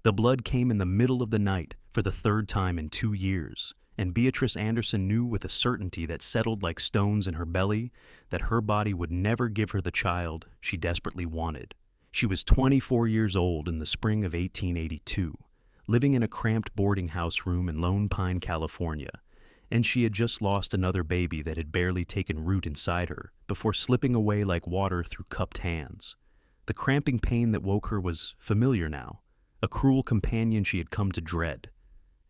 The blood came in the middle of the night for the third time in 2 years, and Beatrice Anderson knew with a certainty that settled like stones in her belly that her body would never give her the child she desperately wanted. She was 24 years old in the spring of 1882, living in a cramped boarding house room in Lone Pine, California, and she had just lost another baby that had barely taken root inside her before slipping away like water through cupped hands. The cramping pain that woke her was familiar now, a cruel companion she had come to dread.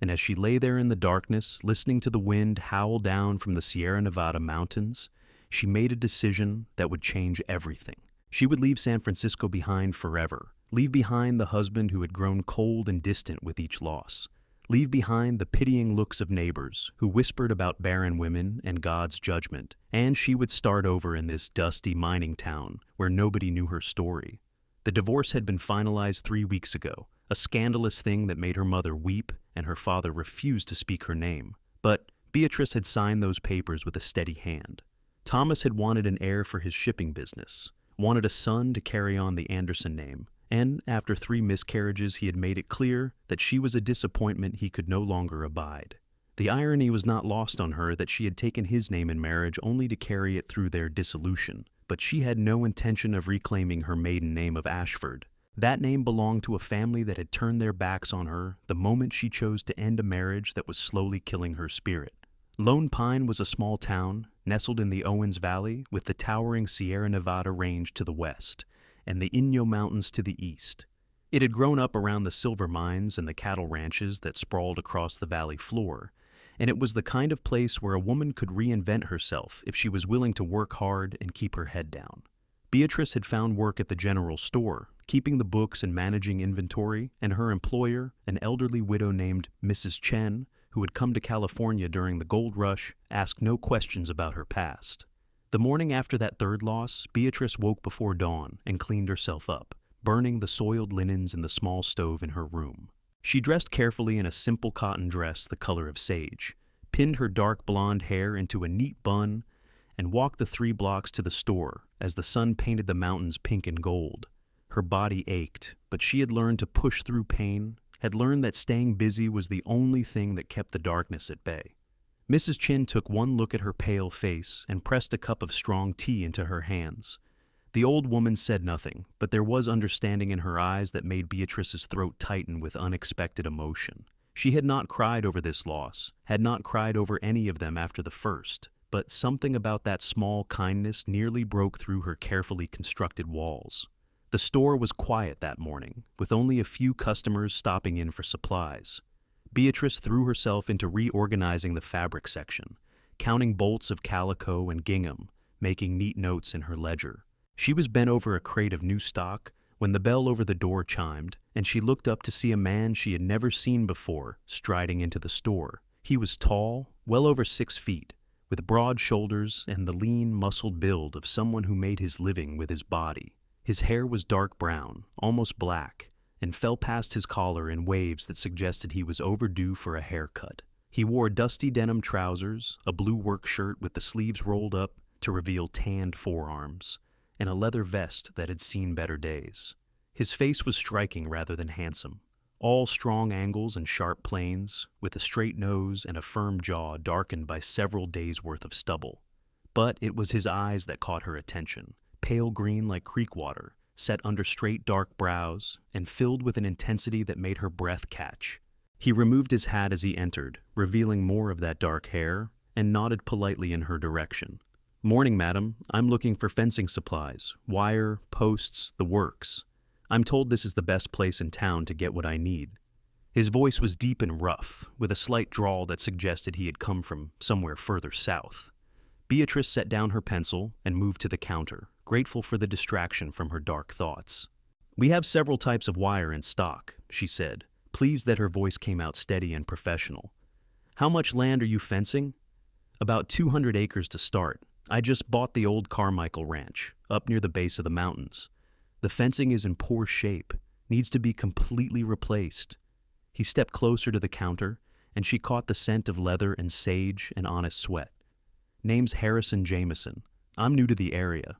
And as she lay there in the darkness, listening to the wind howl down from the Sierra Nevada mountains, she made a decision that would change everything. She would leave San Francisco behind forever, leave behind the husband who had grown cold and distant with each loss, leave behind the pitying looks of neighbors who whispered about barren women and God's judgment, and she would start over in this dusty mining town where nobody knew her story. The divorce had been finalized 3 weeks ago, a scandalous thing that made her mother weep and her father refused to speak her name. But Beatrice had signed those papers with a steady hand. Thomas had wanted an heir for his shipping business, wanted a son to carry on the Anderson name, and after 3 miscarriages he had made it clear that she was a disappointment he could no longer abide. The irony was not lost on her that she had taken his name in marriage only to carry it through their dissolution, but she had no intention of reclaiming her maiden name of Ashford. That name belonged to a family that had turned their backs on her the moment she chose to end a marriage that was slowly killing her spirit. Lone Pine was a small town, nestled in the Owens Valley with the towering Sierra Nevada range to the west and the Anew Mountains to the east. It had grown up around the silver mines and the cattle ranches that sprawled across the valley floor, and it was the kind of place where a woman could reinvent herself if she was willing to work hard and keep her head down. Beatrice had found work at the general store, keeping the books and managing inventory, and her employer, an elderly widow named Mrs. Chen, who had come to California during the gold rush, asked no questions about her past. The morning after that third loss, Beatrice woke before dawn and cleaned herself up, burning the soiled linens in the small stove in her room. She dressed carefully in a simple cotton dress the color of sage, pinned her dark blonde hair into a neat bun, and walked the 3 blocks to the store as the sun painted the mountains pink and gold. Her body ached, but she had learned to push through pain, had learned that staying busy was the only thing that kept the darkness at bay. Mrs. Chin took one look at her pale face and pressed a cup of strong tea into her hands. The old woman said nothing, but there was understanding in her eyes that made Beatrice's throat tighten with unexpected emotion. She had not cried over this loss, had not cried over any of them after the first, but something about that small kindness nearly broke through her carefully constructed walls. The store was quiet that morning, with only a few customers stopping in for supplies. Beatrice threw herself into reorganizing the fabric section, counting bolts of calico and gingham, making neat notes in her ledger. She was bent over a crate of new stock when the bell over the door chimed, and she looked up to see a man she had never seen before striding into the store. He was tall, well over 6 feet, with broad shoulders and the lean, muscled build of someone who made his living with his body. His hair was dark brown, almost black, and fell past his collar in waves that suggested he was overdue for a haircut. He wore dusty denim trousers, a blue work shirt with the sleeves rolled up to reveal tanned forearms, and a leather vest that had seen better days. His face was striking rather than handsome, all strong angles and sharp planes, with a straight nose and a firm jaw darkened by several days' worth of stubble. But it was his eyes that caught her attention, pale green like creek water, set under straight dark brows, and filled with an intensity that made her breath catch. He removed his hat as he entered, revealing more of that dark hair, and nodded politely in her direction. "Morning, madam. I'm looking for fencing supplies, wire, posts, the works. I'm told this is the best place in town to get what I need." His voice was deep and rough, with a slight drawl that suggested he had come from somewhere further south. Beatrice set down her pencil and moved to the counter, grateful for the distraction from her dark thoughts. "We have several types of wire in stock," she said, pleased that her voice came out steady and professional. "How much land are you fencing?" "About 200 acres to start. I just bought the old Carmichael Ranch, up near the base of the mountains. The fencing is in poor shape, needs to be completely replaced." He stepped closer to the counter, and she caught the scent of leather and sage and honest sweat. "Name's Harrison Jamison. I'm new to the area."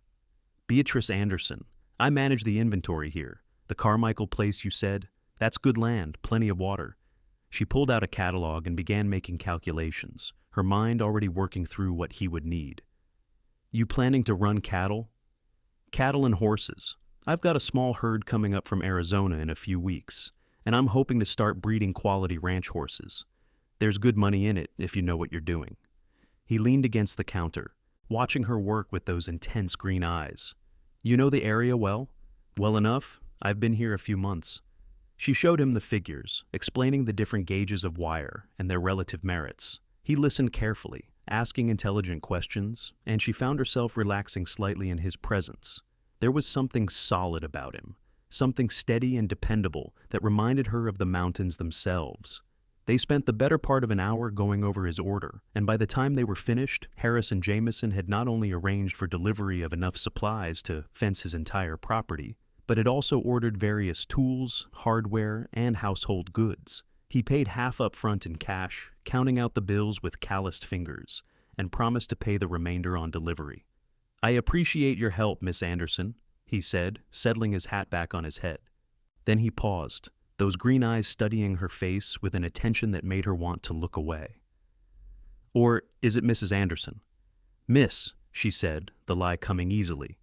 "Beatrice Anderson. I manage the inventory here. The Carmichael place you said?" That's good land, plenty of water. She pulled out a catalog and began making calculations, her mind already working through what he would need. You planning to run cattle? Cattle and horses. I've got a small herd coming up from Arizona in a few weeks, and I'm hoping to start breeding quality ranch horses. There's good money in it if you know what you're doing. He leaned against the counter, watching her work with those intense green eyes. You know the area well? Well enough. I've been here a few months. She showed him the figures, explaining the different gauges of wire and their relative merits. He listened carefully, asking intelligent questions, and she found herself relaxing slightly in his presence. There was something solid about him, something steady and dependable that reminded her of the mountains themselves. They spent the better part of an hour going over his order, and by the time they were finished, Harrison Jamison had not only arranged for delivery of enough supplies to fence his entire property, but had also ordered various tools, hardware, and household goods. He paid half up front in cash, counting out the bills with calloused fingers, and promised to pay the remainder on delivery. I appreciate your help, Miss Anderson, he said, settling his hat back on his head. Then he paused, those green eyes studying her face with an attention that made her want to look away. Or is it Mrs. Anderson? Miss, she said, the lie coming easily.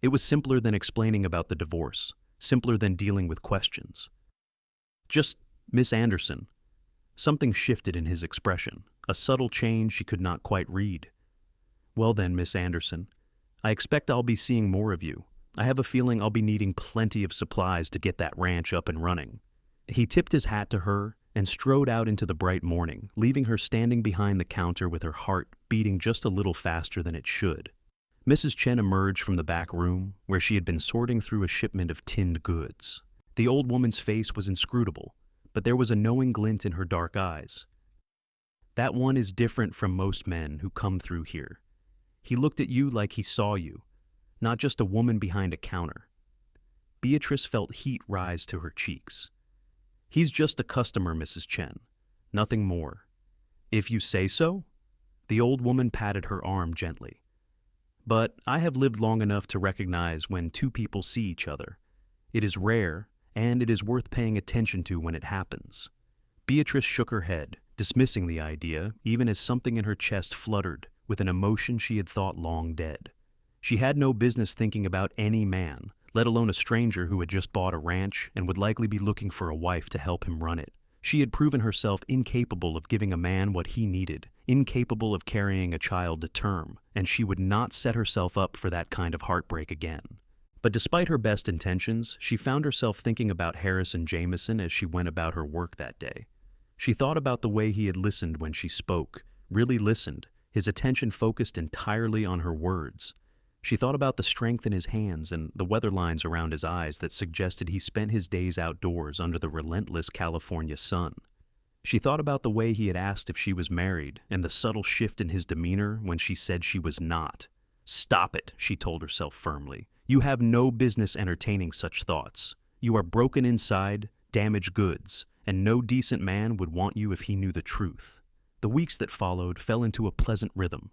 It was simpler than explaining about the divorce, simpler than dealing with questions. Just Miss Anderson. Something shifted in his expression, a subtle change she could not quite read. Well then, Miss Anderson, I expect I'll be seeing more of you. I have a feeling I'll be needing plenty of supplies to get that ranch up and running. He tipped his hat to her and strode out into the bright morning, leaving her standing behind the counter with her heart beating just a little faster than it should. Mrs. Chen emerged from the back room, where she had been sorting through a shipment of tinned goods. The old woman's face was inscrutable, but there was a knowing glint in her dark eyes. That one is different from most men who come through here. He looked at you like he saw you, not just a woman behind a counter. Beatrice felt heat rise to her cheeks. He's just a customer, Mrs. Chen. Nothing more. If you say so? The old woman patted her arm gently. But I have lived long enough to recognize when two people see each other. It is rare, and it is worth paying attention to when it happens. Beatrice shook her head, dismissing the idea, even as something in her chest fluttered with an emotion she had thought long dead. She had no business thinking about any man, let alone a stranger who had just bought a ranch and would likely be looking for a wife to help him run it. She had proven herself incapable of giving a man what he needed, incapable of carrying a child to term, and she would not set herself up for that kind of heartbreak again. But despite her best intentions, she found herself thinking about Harrison Jamison as she went about her work that day. She thought about the way he had listened when she spoke, really listened, his attention focused entirely on her words. She thought about the strength in his hands and the weather lines around his eyes that suggested he spent his days outdoors under the relentless California sun. She thought about the way he had asked if she was married and the subtle shift in his demeanor when she said she was not. Stop it, she told herself firmly. You have no business entertaining such thoughts. You are broken inside, damaged goods, and no decent man would want you if he knew the truth. The weeks that followed fell into a pleasant rhythm.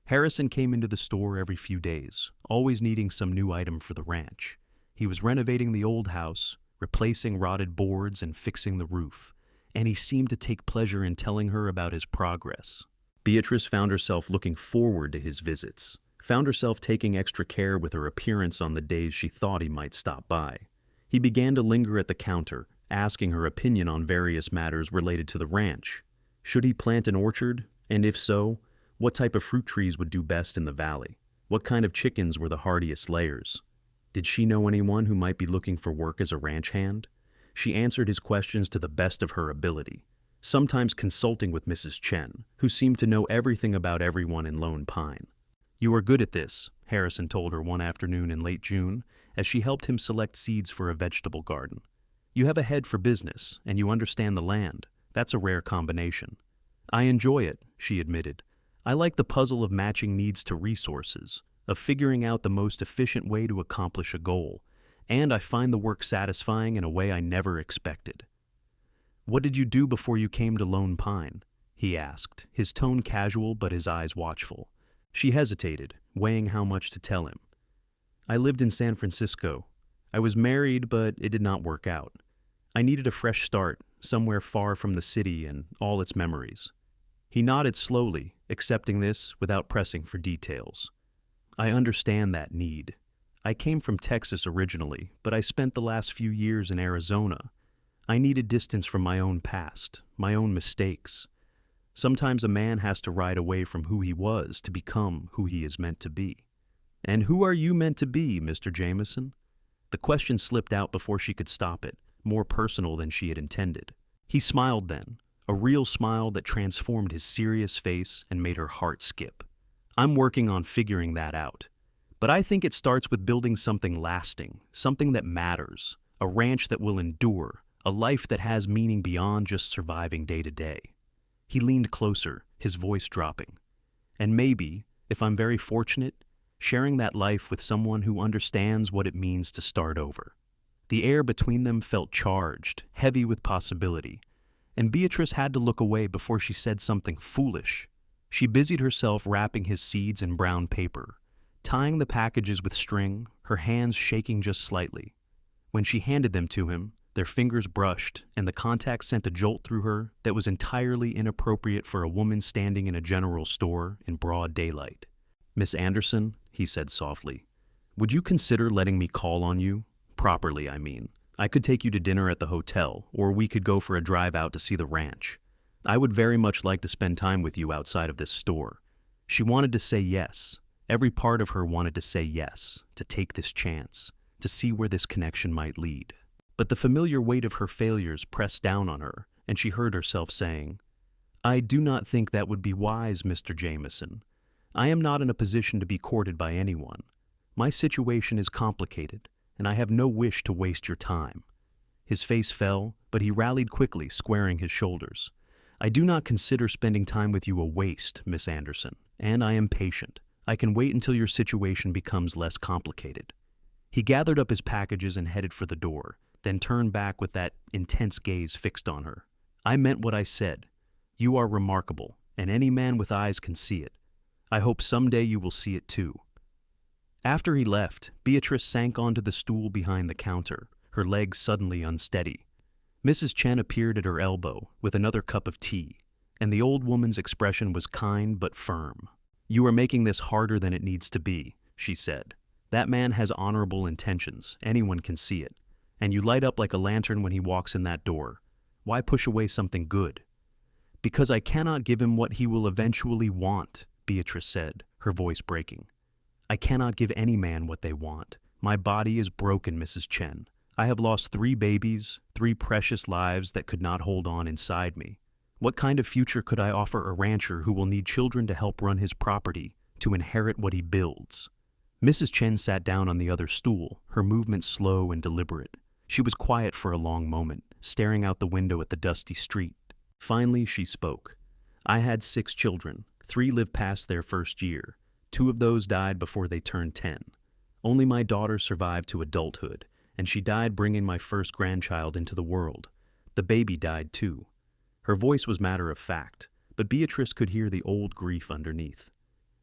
Harrison came into the store every few days, always needing some new item for the ranch. He was renovating the old house, replacing rotted boards and fixing the roof, and he seemed to take pleasure in telling her about his progress. Beatrice found herself looking forward to his visits, found herself taking extra care with her appearance on the days she thought he might stop by. He began to linger at the counter, asking her opinion on various matters related to the ranch. Should he plant an orchard? And if so, what type of fruit trees would do best in the valley? What kind of chickens were the hardiest layers? Did she know anyone who might be looking for work as a ranch hand? She answered his questions to the best of her ability, sometimes consulting with Mrs. Chen, who seemed to know everything about everyone in Lone Pine. You are good at this, Harrison told her one afternoon in late June, as she helped him select seeds for a vegetable garden. You have a head for business, and you understand the land. That's a rare combination. I enjoy it, she admitted. I like the puzzle of matching needs to resources, of figuring out the most efficient way to accomplish a goal, and I find the work satisfying in a way I never expected. What did you do before you came to Lone Pine? He asked, his tone casual but his eyes watchful. She hesitated, weighing how much to tell him. I lived in San Francisco. I was married, but it did not work out. I needed a fresh start, somewhere far from the city and all its memories. He nodded slowly, accepting this without pressing for details. I understand that need. I came from Texas originally, but I spent the last few years in Arizona. I needed distance from my own past, my own mistakes. Sometimes a man has to ride away from who he was to become who he is meant to be. And who are you meant to be, Mr. Jamison? The question slipped out before she could stop it, more personal than she had intended. He smiled then, a real smile that transformed his serious face and made her heart skip. I'm working on figuring that out. But I think it starts with building something lasting, something that matters, a ranch that will endure, a life that has meaning beyond just surviving day to day. He leaned closer, his voice dropping. And maybe, if I'm very fortunate, sharing that life with someone who understands what it means to start over. The air between them felt charged, heavy with possibility, and Beatrice had to look away before she said something foolish. She busied herself wrapping his seeds in brown paper, tying the packages with string, her hands shaking just slightly. When she handed them to him, their fingers brushed, and the contact sent a jolt through her that was entirely inappropriate for a woman standing in a general store in broad daylight. "Miss Anderson," he said softly, "would you consider letting me call on you? Properly, I mean. I could take you to dinner at the hotel, or we could go for a drive out to see the ranch. I would very much like to spend time with you outside of this store." She wanted to say yes. Every part of her wanted to say yes, to take this chance, to see where this connection might lead. But the familiar weight of her failures pressed down on her, and she heard herself saying, "I do not think that would be wise, Mr. Jamison. I am not in a position to be courted by anyone. My situation is complicated, and I have no wish to waste your time." His face fell, but he rallied quickly, squaring his shoulders. "I do not consider spending time with you a waste, Miss Anderson, and I am patient. I can wait until your situation becomes less complicated." He gathered up his packages and headed for the door, then turned back with that intense gaze fixed on her. "I meant what I said. You are remarkable, and any man with eyes can see it. I hope someday you will see it too." After he left, Beatrice sank onto the stool behind the counter, her legs suddenly unsteady. Mrs. Chen appeared at her elbow with another cup of tea, and the old woman's expression was kind but firm. "You are making this harder than it needs to be," she said. "That man has honorable intentions, anyone can see it. And you light up like a lantern when he walks in that door. Why push away something good?" "Because I cannot give him what he will eventually want," Beatrice said, her voice breaking. "I cannot give any man what they want. My body is broken, Mrs. Chen. I have lost 3 babies, 3 precious lives that could not hold on inside me. What kind of future could I offer a rancher who will need children to help run his property, to inherit what he builds?" Mrs. Chen sat down on the other stool, her movements slow and deliberate. She was quiet for a long moment, staring out the window at the dusty street. Finally, she spoke. "I had 6 children. 3 lived past their first year. 2 of those died before they turned 10. Only my daughter survived to adulthood, and she died bringing my first grandchild into the world. The baby died too." Her voice was matter of fact, but Beatrice could hear the old grief underneath.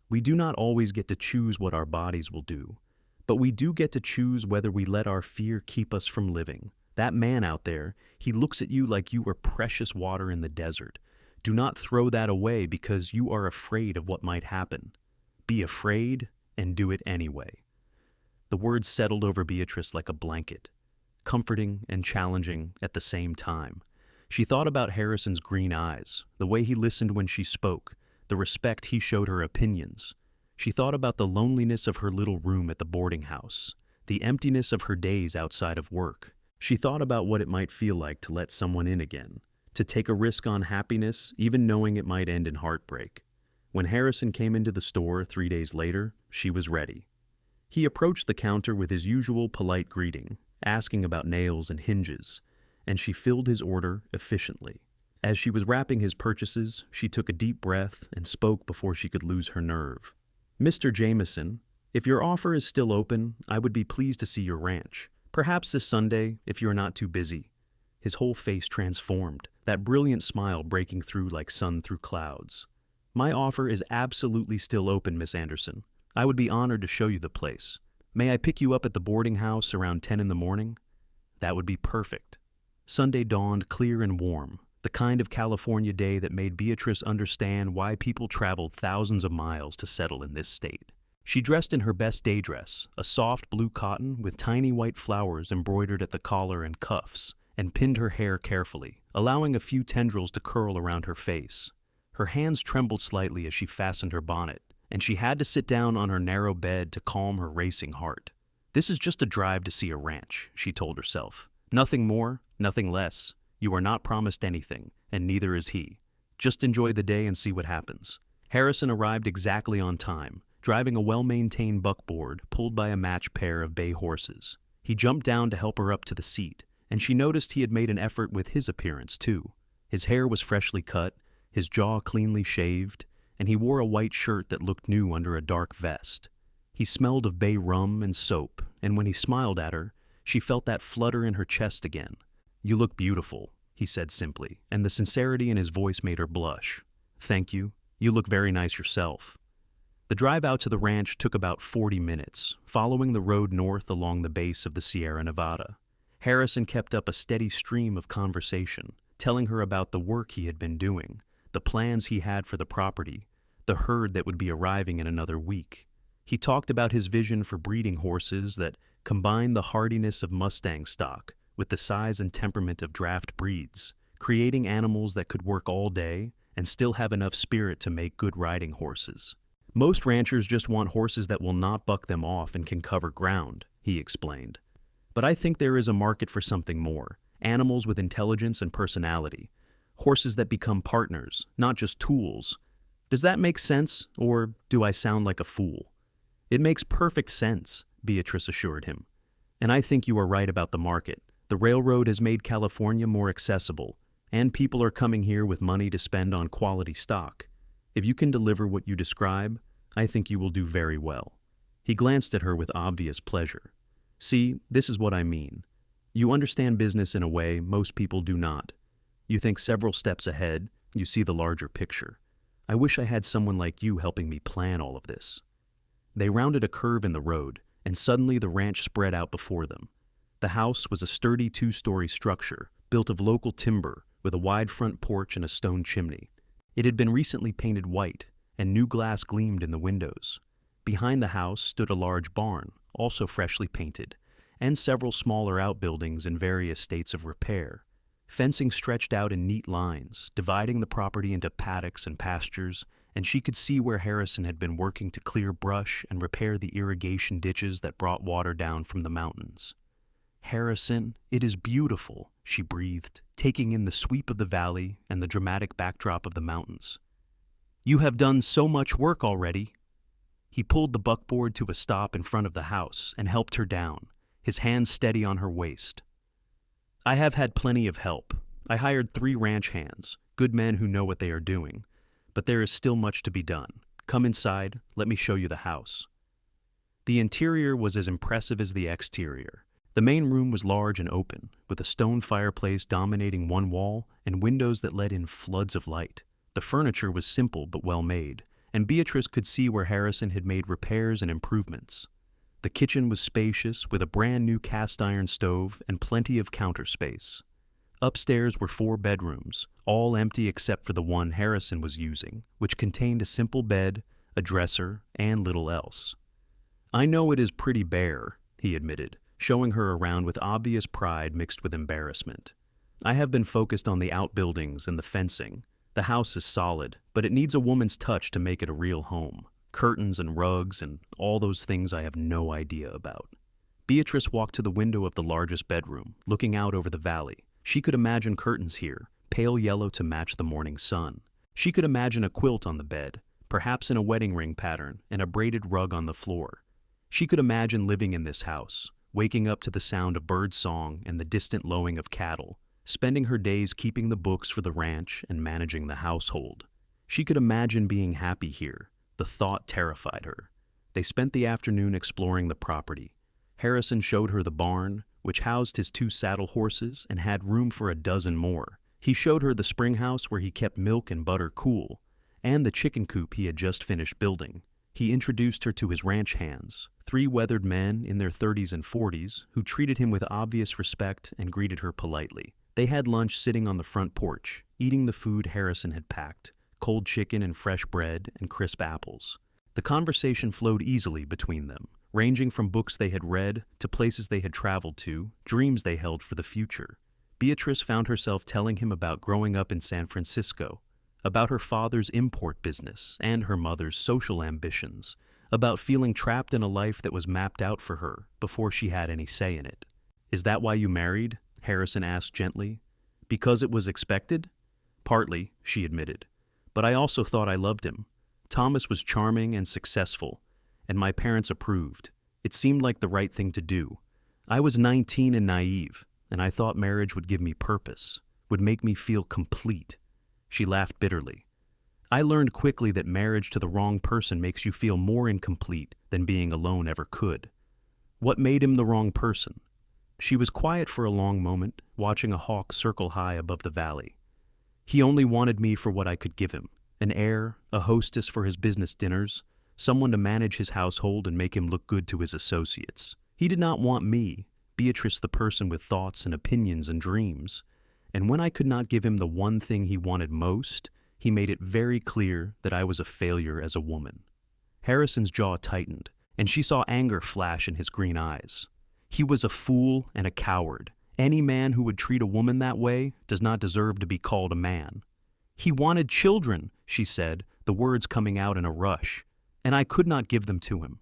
We do not always get to choose what our bodies will do, but we do get to choose whether we let our fear keep us from living. That man out there, he looks at you like you are precious water in the desert. Do not throw that away because you are afraid of what might happen. Be afraid and do it anyway. The words settled over Beatrice like a blanket, comforting and challenging at the same time. She thought about Harrison's green eyes, the way he listened when she spoke, the respect he showed her opinions. She thought about the loneliness of her little room at the boarding house, the emptiness of her days outside of work. She thought about what it might feel like to let someone in again, to take a risk on happiness, even knowing it might end in heartbreak. When Harrison came into the store 3 days later, she was ready. He approached the counter with his usual polite greeting, asking about nails and hinges, and she filled his order efficiently. As she was wrapping his purchases, she took a deep breath and spoke before she could lose her nerve. "Mr. Jamison, if your offer is still open, I would be pleased to see your ranch. Perhaps this Sunday, if you are not too busy." His whole face transformed, that brilliant smile breaking through like sun through clouds. "My offer is absolutely still open, Miss Anderson. I would be honored to show you the place. May I pick you up at the boarding house around 10 in the morning? That would be perfect." Sunday dawned clear and warm, the kind of California day that made Beatrice understand why people traveled thousands of miles to settle in this state. She dressed in her best day dress, a soft blue cotton with tiny white flowers embroidered at the collar and cuffs, and pinned her hair carefully, allowing a few tendrils to curl around her face. Her hands trembled slightly as she fastened her bonnet, and she had to sit down on her narrow bed to calm her racing heart. "This is just a drive to see a ranch," she told herself. "Nothing more, nothing less. You are not promised anything, and neither is he. Just enjoy the day and see what happens." Harrison arrived exactly on time, driving a well-maintained buckboard pulled by a matched pair of bay horses. He jumped down to help her up to the seat, and she noticed he had made an effort with his appearance, too. His hair was freshly cut, his jaw cleanly shaved, and he wore a white shirt that looked new under a dark vest. He smelled of bay rum and soap, and when he smiled at her, she felt that flutter in her chest again. "You look beautiful," he said simply, and the sincerity in his voice made her blush. "Thank you. You look very nice yourself." The drive out to the ranch took about 40 minutes, following the road north along the base of the Sierra Nevada. Harrison kept up a steady stream of conversation, telling her about the work he had been doing, the plans he had for the property, the herd that would be arriving in another week. He talked about his vision for breeding horses that combined the hardiness of Mustang stock with the size and temperament of draft breeds, creating animals that could work all day and still have enough spirit to make good riding horses. "Most ranchers just want horses that will not buck them off and can cover ground," he explained. "But I think there is a market for something more, animals with intelligence and personality, horses that become partners, not just tools. Does that make sense, or do I sound like a fool?" "It makes perfect sense," Beatrice assured him. "And I think you are right about the market. The railroad has made California more accessible, and people are coming here with money to spend on quality stock. If you can deliver what you describe, I think you will do very well." He glanced at her with obvious pleasure. "See, this is what I mean. You understand business in a way most people do not. You think several steps ahead, you see the larger picture. I wish I had someone like you helping me plan all of this." They rounded a curve in the road, and suddenly the ranch spread out before them. The house was a sturdy 2-story structure, built of local timber, with a wide front porch and a stone chimney. It had been recently painted white, and new glass gleamed in the windows. Behind the house stood a large barn, also freshly painted, and several smaller outbuildings in various states of repair. Fencing stretched out in neat lines, dividing the property into paddocks and pastures, and she could see where Harrison had been working to clear brush and repair the irrigation ditches that brought water down from the mountains. "Harrison, it is beautiful," she breathed, taking in the sweep of the valley and the dramatic backdrop of the mountains. "You have done so much work already." He pulled the buckboard to a stop in front of the house and helped her down, his hands steady on her waist. "I have had plenty of help. I hired 3 ranch hands, good men who know what they are doing. But there is still much to be done. Come inside, let me show you the house." The interior was as impressive as the exterior. The main room was large and open, with a stone fireplace dominating one wall and windows that let in floods of light. The furniture was simple but well made, and Beatrice could see where Harrison had made repairs and improvements. The kitchen was spacious, with a brand new cast-iron stove and plenty of counter space. Upstairs were 4 bedrooms, all empty except for the one Harrison was using, which contained a simple bed, a dresser, and little else. "I know it is pretty bare," he admitted, showing her around with obvious pride mixed with embarrassment. "I have been focused on the outbuildings and the fencing. The house is solid, but it needs a woman's touch to make it a real home. Curtains and rugs and all those things I have no idea about." Beatrice walked to the window of the largest bedroom, looking out over the valley. She could imagine curtains here, pale yellow to match the morning sun. She could imagine a quilt on the bed, perhaps in a wedding ring pattern, and a braided rug on the floor. She could imagine living in this house, waking up to the sound of bird song and the distant lowing of cattle, spending her days keeping the books for the ranch and managing the household. She could imagine being happy here. The thought terrified her. They spent the afternoon exploring the property. Harrison showed her the barn, which housed his 2 saddle horses and had room for a dozen more. He showed her the spring house where he kept milk and butter cool, and the chicken coop he had just finished building. He introduced her to his ranch hands, 3 weathered men in their 30s and 40s who treated him with obvious respect and greeted her politely. They had lunch sitting on the front porch, eating the food Harrison had packed, cold chicken and fresh bread and crisp apples. The conversation flowed easily between them, ranging from books they had read to places they had traveled to, dreams they held for the future. Beatrice found herself telling him about growing up in San Francisco, about her father's import business and her mother's social ambitions, about feeling trapped in a life that was mapped out for her before she had any say in it. "Is that why you married?" Harrison asked gently. "Because it was expected?" "Partly," she admitted. "But I also thought I loved him. Thomas was charming and successful, and my parents approved. It seemed like the right thing to do. I was 19 and naive, and I thought marriage would give me purpose, would make me feel complete." She laughed bitterly. "I learned quickly that marriage to the wrong person makes you feel more incomplete than being alone ever could." "What made him the wrong person?" She was quiet for a long moment, watching a hawk circle high above the valley. "He only wanted me for what I could give him. An heir, a hostess for his business dinners, someone to manage his household and make him look good to his associates. He did not want me, Beatrice, the person with thoughts and opinions and dreams. And when I could not give him the one thing he wanted most, he made it very clear that I was a failure as a woman." Harrison's jaw tightened, and she saw anger flash in his green eyes. He was a fool and a coward. Any man who would treat a woman that way does not deserve to be called a man. "He wanted children," she said, the words coming out in a rush, "and I could not give them to him.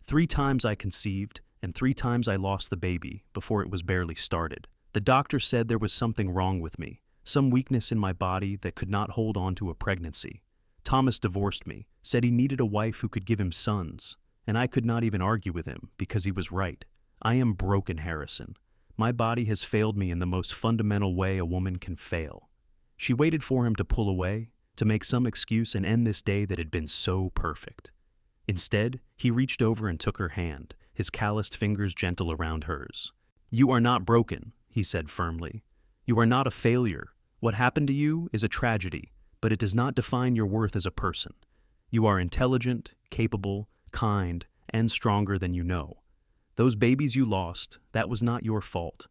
3 times I conceived, and 3 times I lost the baby before it was barely started. The doctor said there was something wrong with me, some weakness in my body that could not hold on to a pregnancy. Thomas divorced me, said he needed a wife who could give him sons, and I could not even argue with him because he was right. I am broken, Harrison. My body has failed me in the most fundamental way a woman can fail." She waited for him to pull away, to make some excuse and end this day that had been so perfect. Instead, he reached over and took her hand, his calloused fingers gentle around hers. "You are not broken," he said firmly. "You are not a failure. What happened to you is a tragedy, but it does not define your worth as a person. You are intelligent, capable, kind, and stronger than you know. Those babies you lost, that was not your fault.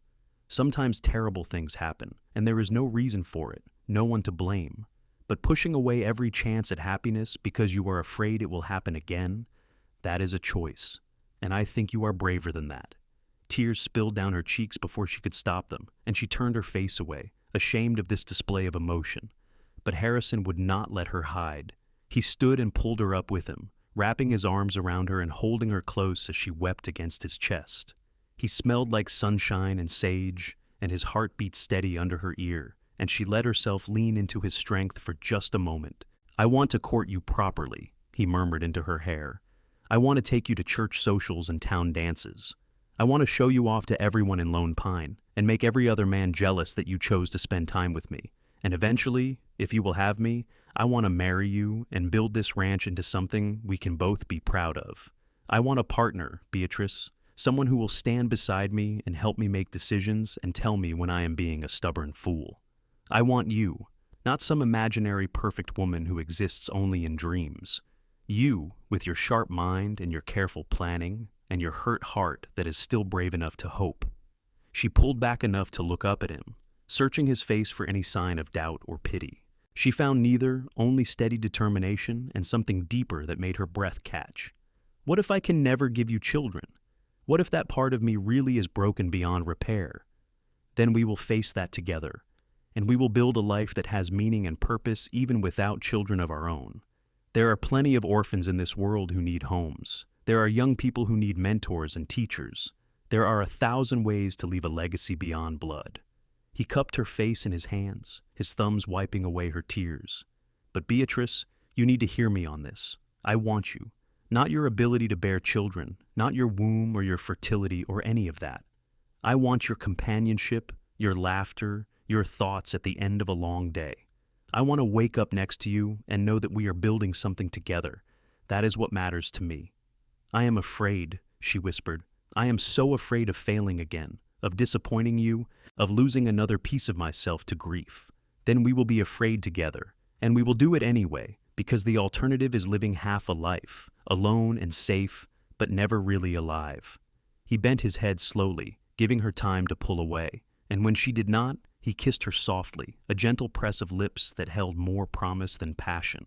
Sometimes terrible things happen, and there is no reason for it, no one to blame. But pushing away every chance at happiness because you are afraid it will happen again, that is a choice, and I think you are braver than that." Tears spilled down her cheeks before she could stop them, and she turned her face away, ashamed of this display of emotion. But Harrison would not let her hide. He stood and pulled her up with him, wrapping his arms around her and holding her close as she wept against his chest. He smelled like sunshine and sage, and his heart beat steady under her ear, and she let herself lean into his strength for just a moment. "I want to court you properly," he murmured into her hair. "I want to take you to church socials and town dances. I want to show you off to everyone in Lone Pine and make every other man jealous that you chose to spend time with me. And eventually, if you will have me, I want to marry you and build this ranch into something we can both be proud of. I want a partner, Beatrice, someone who will stand beside me and help me make decisions and tell me when I am being a stubborn fool. I want you, not some imaginary perfect woman who exists only in dreams. You, with your sharp mind and your careful planning, and your hurt heart that is still brave enough to hope." She pulled back enough to look up at him, searching his face for any sign of doubt or pity. She found neither, only steady determination and something deeper that made her breath catch. "What if I can never give you children? What if that part of me really is broken beyond repair? Then we will face that together, and we will build a life that has meaning and purpose even without children of our own. There are plenty of orphans in this world who need homes. There are young people who need mentors and teachers. There are 1,000 ways to leave a legacy beyond blood." He cupped her face in his hands, his thumbs wiping away her tears. "But Beatrice, you need to hear me on this. I want you. Not your ability to bear children, not your womb or your fertility or any of that. I want your companionship, your laughter, your thoughts at the end of a long day. I want to wake up next to you and know that we are building something together. That is what matters to me." "I am afraid," she whispered. "I am so afraid of failing again, of disappointing you, of losing another piece of myself to grief. Then we will be afraid together, and we will do it anyway, because the alternative is living half a life, alone and safe, but never really alive." He bent his head slowly, giving her time to pull away, and when she did not, He kissed her softly, a gentle press of lips that held more promise than passion.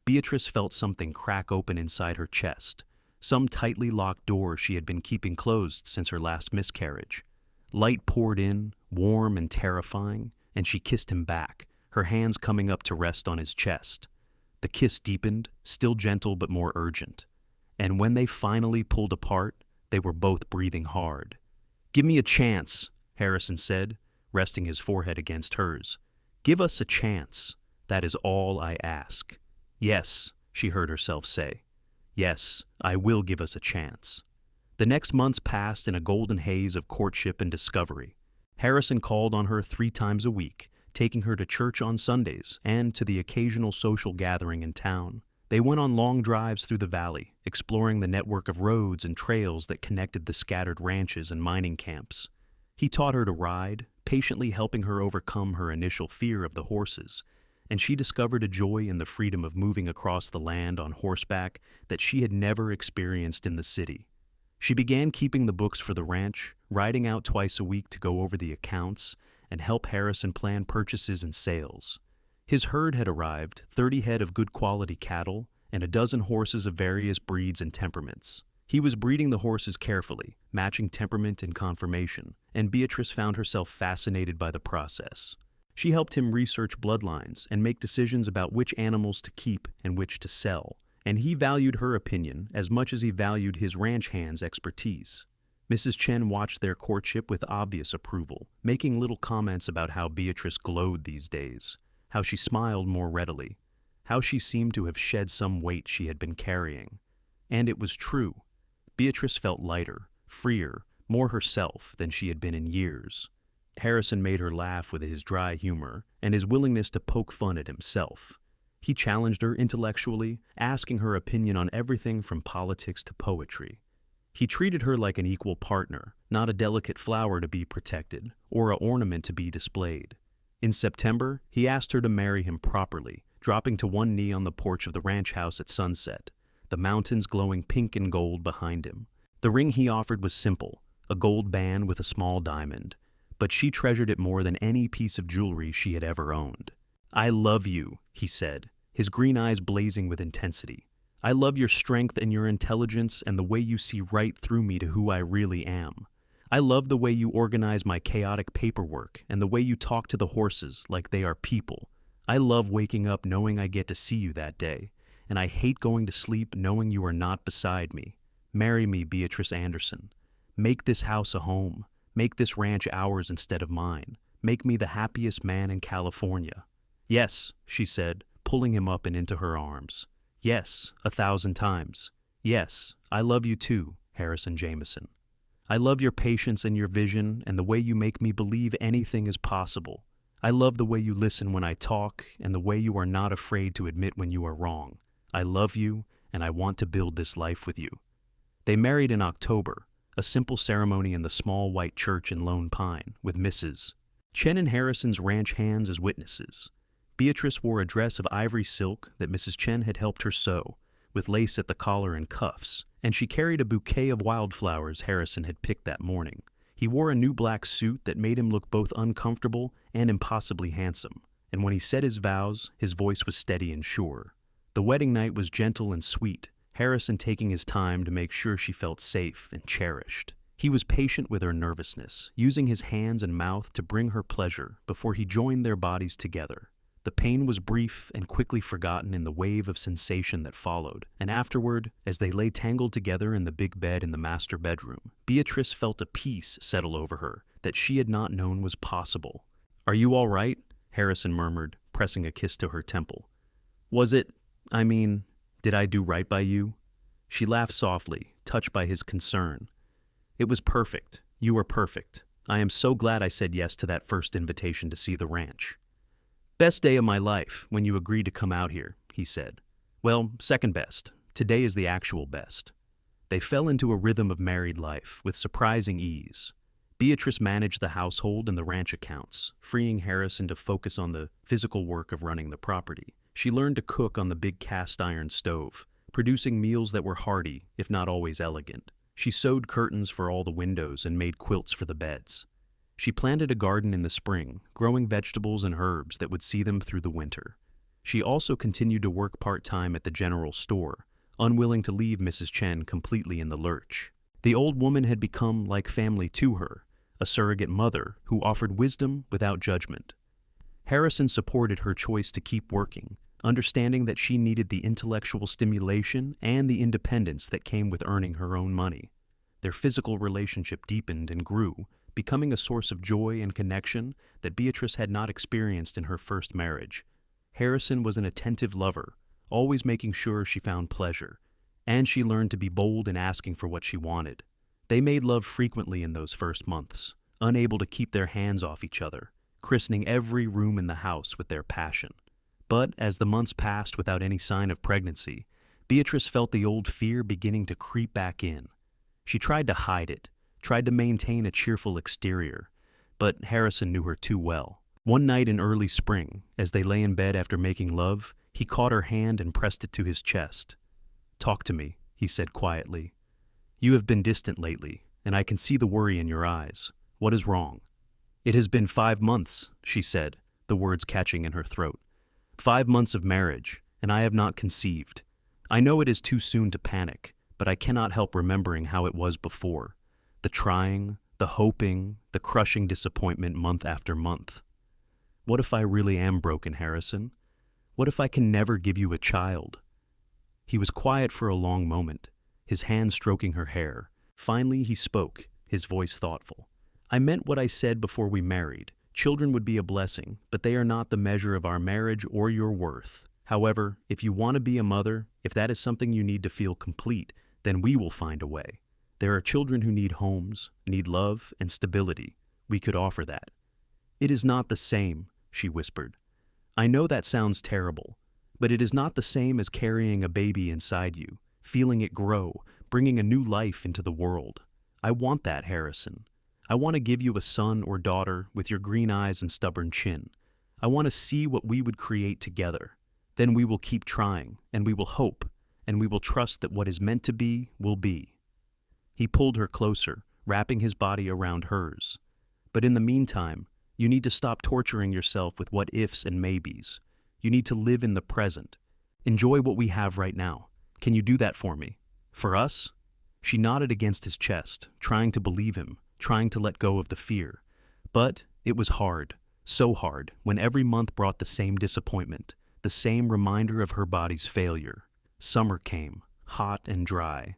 Beatrice felt something crack open inside her chest, some tightly locked door she had been keeping closed since her last miscarriage. Light poured in, warm and terrifying, and she kissed him back, her hands coming up to rest on his chest. The kiss deepened, still gentle but more urgent. And when they finally pulled apart, they were both breathing hard. "Give me a chance," Harrison said, resting his forehead against hers. "Give us a chance. That is all I ask." "Yes," she heard herself say. "Yes, I will give us a chance." The next months passed in a golden haze of courtship and discovery. Harrison called on her 3 times a week, taking her to church on Sundays and to the occasional social gathering in town. They went on long drives through the valley, exploring the network of roads and trails that connected the scattered ranches and mining camps. He taught her to ride, patiently helping her overcome her initial fear of the horses, and she discovered a joy in the freedom of moving across the land on horseback that she had never experienced in the city. She began keeping the books for the ranch, riding out twice a week to go over the accounts and help Harrison plan purchases and sales. His herd had arrived, 30 head of good quality cattle and a dozen horses of various breeds and temperaments. He was breeding the horses carefully, matching temperament and conformation, and Beatrice found herself fascinated by the process. She helped him research bloodlines and make decisions about which animals to keep and which to sell, and he valued her opinion as much as he valued his ranch hand's expertise. Mrs. Chen watched their courtship with obvious approval, making little comments about how Beatrice glowed these days, how she smiled more readily, how she seemed to have shed some weight she had been carrying. And it was true. Beatrice felt lighter, freer, more herself than she had been in years. Harrison made her laugh with his dry humor and his willingness to poke fun at himself. He challenged her intellectually, asking her opinion on everything from politics to poetry. He treated her like an equal partner, not a delicate flower to be protected or an ornament to be displayed. In September, he asked her to marry him properly, dropping to one knee on the porch of the ranch house at sunset, the mountains glowing pink and gold behind him. The ring he offered was simple, a gold band with a small diamond, but she treasured it more than any piece of jewelry she had ever owned. "I love you," he said, his green eyes blazing with intensity. "I love your strength and your intelligence and the way you see right through me to who I really am. I love the way you organize my chaotic paperwork and the way you talk to the horses like they are people. I love waking up knowing I get to see you that day, and I hate going to sleep knowing you are not beside me. Marry me, Beatrice Anderson. Make this house a home. Make this ranch ours instead of mine. Make me the happiest man in California." "Yes," she said, pulling him up and into her arms. "Yes, 1,000 times. Yes, I love you too, Harrison Jamison. I love your patience and your vision and the way you make me believe anything is possible. I love the way you listen when I talk and the way you are not afraid to admit when you are wrong. I love you, and I want to build this life with you." They married in October, a simple ceremony in the small white church in Lone Pine, with Mrs. Chen and Harrison's ranch hands as witnesses. Beatrice wore a dress of ivory silk that Mrs. Chen had helped her sew, with lace at the collar and cuffs, and she carried a bouquet of wildflowers Harrison had picked that morning. He wore a new black suit that made him look both uncomfortable and impossibly handsome, and when he said his vows, his voice was steady and sure. The wedding night was gentle and sweet, Harrison taking his time to make sure she felt safe and cherished. He was patient with her nervousness, using his hands and mouth to bring her pleasure before he joined their bodies together. The pain was brief and quickly forgotten in the wave of sensation that followed, and afterward, as they lay tangled together in the big bed in the master bedroom, Beatrice felt a peace settle over her that she had not known was possible. "Are you all right?" Harrison murmured, pressing a kiss to her temple. Did I do right by you?" She laughed softly, touched by his concern. "It was perfect. You were perfect. I am so glad I said yes to that first invitation to see the ranch." "Best day of my life, when you agreed to come out here," he said. "Well, second best. Today is the actual best." They fell into a rhythm of married life with surprising ease. Beatrice managed the household and the ranch accounts, freeing Harrison to focus on the physical work of running the property. She learned to cook on the big cast-iron stove, producing meals that were hearty, if not always elegant. She sewed curtains for all the windows and made quilts for the beds. She planted a garden in the spring, growing vegetables and herbs that would see them through the winter. She also continued to work part-time at the general store, unwilling to leave Mrs. Chen completely in the lurch. The old woman had become like family to her, a surrogate mother who offered wisdom without judgment. Harrison supported her choice to keep working, understanding that she needed the intellectual stimulation and the independence that came with earning her own money. Their physical relationship deepened and grew, becoming a source of joy and connection that Beatrice had not experienced in her first marriage. Harrison was an attentive lover, always making sure she found pleasure, and she learned to be bold in asking for what she wanted. They made love frequently in those first months, unable to keep their hands off each other, christening every room in the house with their passion. But as the months passed without any sign of pregnancy, Beatrice felt the old fear beginning to creep back in. She tried to hide it, tried to maintain a cheerful exterior, but Harrison knew her too well. One night in early spring, as they lay in bed after making love, he caught her hand and pressed it to his chest. "Talk to me," he said quietly. "You have been distant lately, and I can see the worry in your eyes. What is wrong?" "It has been 5 months," she said, the words catching in her throat. 5 months of marriage, and I have not conceived. I know it is too soon to panic, but I cannot help remembering how it was before. The trying, the hoping, the crushing disappointment month after month. What if I really am broken, Harrison? What if I can never give you a child? He was quiet for a long moment, his hand stroking her hair. Finally he spoke, his voice thoughtful. "I meant what I said before we married. Children would be a blessing, but they are not the measure of our marriage or your worth. However, if you want to be a mother, if that is something you need to feel complete, then we will find a way. There are children who need homes, need love and stability. We could offer that." "It is not the same," she whispered. "I know that sounds terrible, but it is not the same as carrying a baby inside you, feeling it grow, bringing a new life into the world. I want that, Harrison. I want to give you a son or daughter with your green eyes and stubborn chin. I want to see what we would create together. Then we will keep trying, and we will hope, and we will trust that what is meant to be will be." He pulled her closer, wrapping his body around hers. "But in the meantime, you need to stop torturing yourself with what ifs and maybes. You need to live in the present. Enjoy what we have right now. Can you do that for me? For us?" She nodded against his chest, trying to believe him, trying to let go of the fear. But it was hard, so hard, when every month brought the same disappointment, the same reminder of her body's failure. Summer came, hot and dry,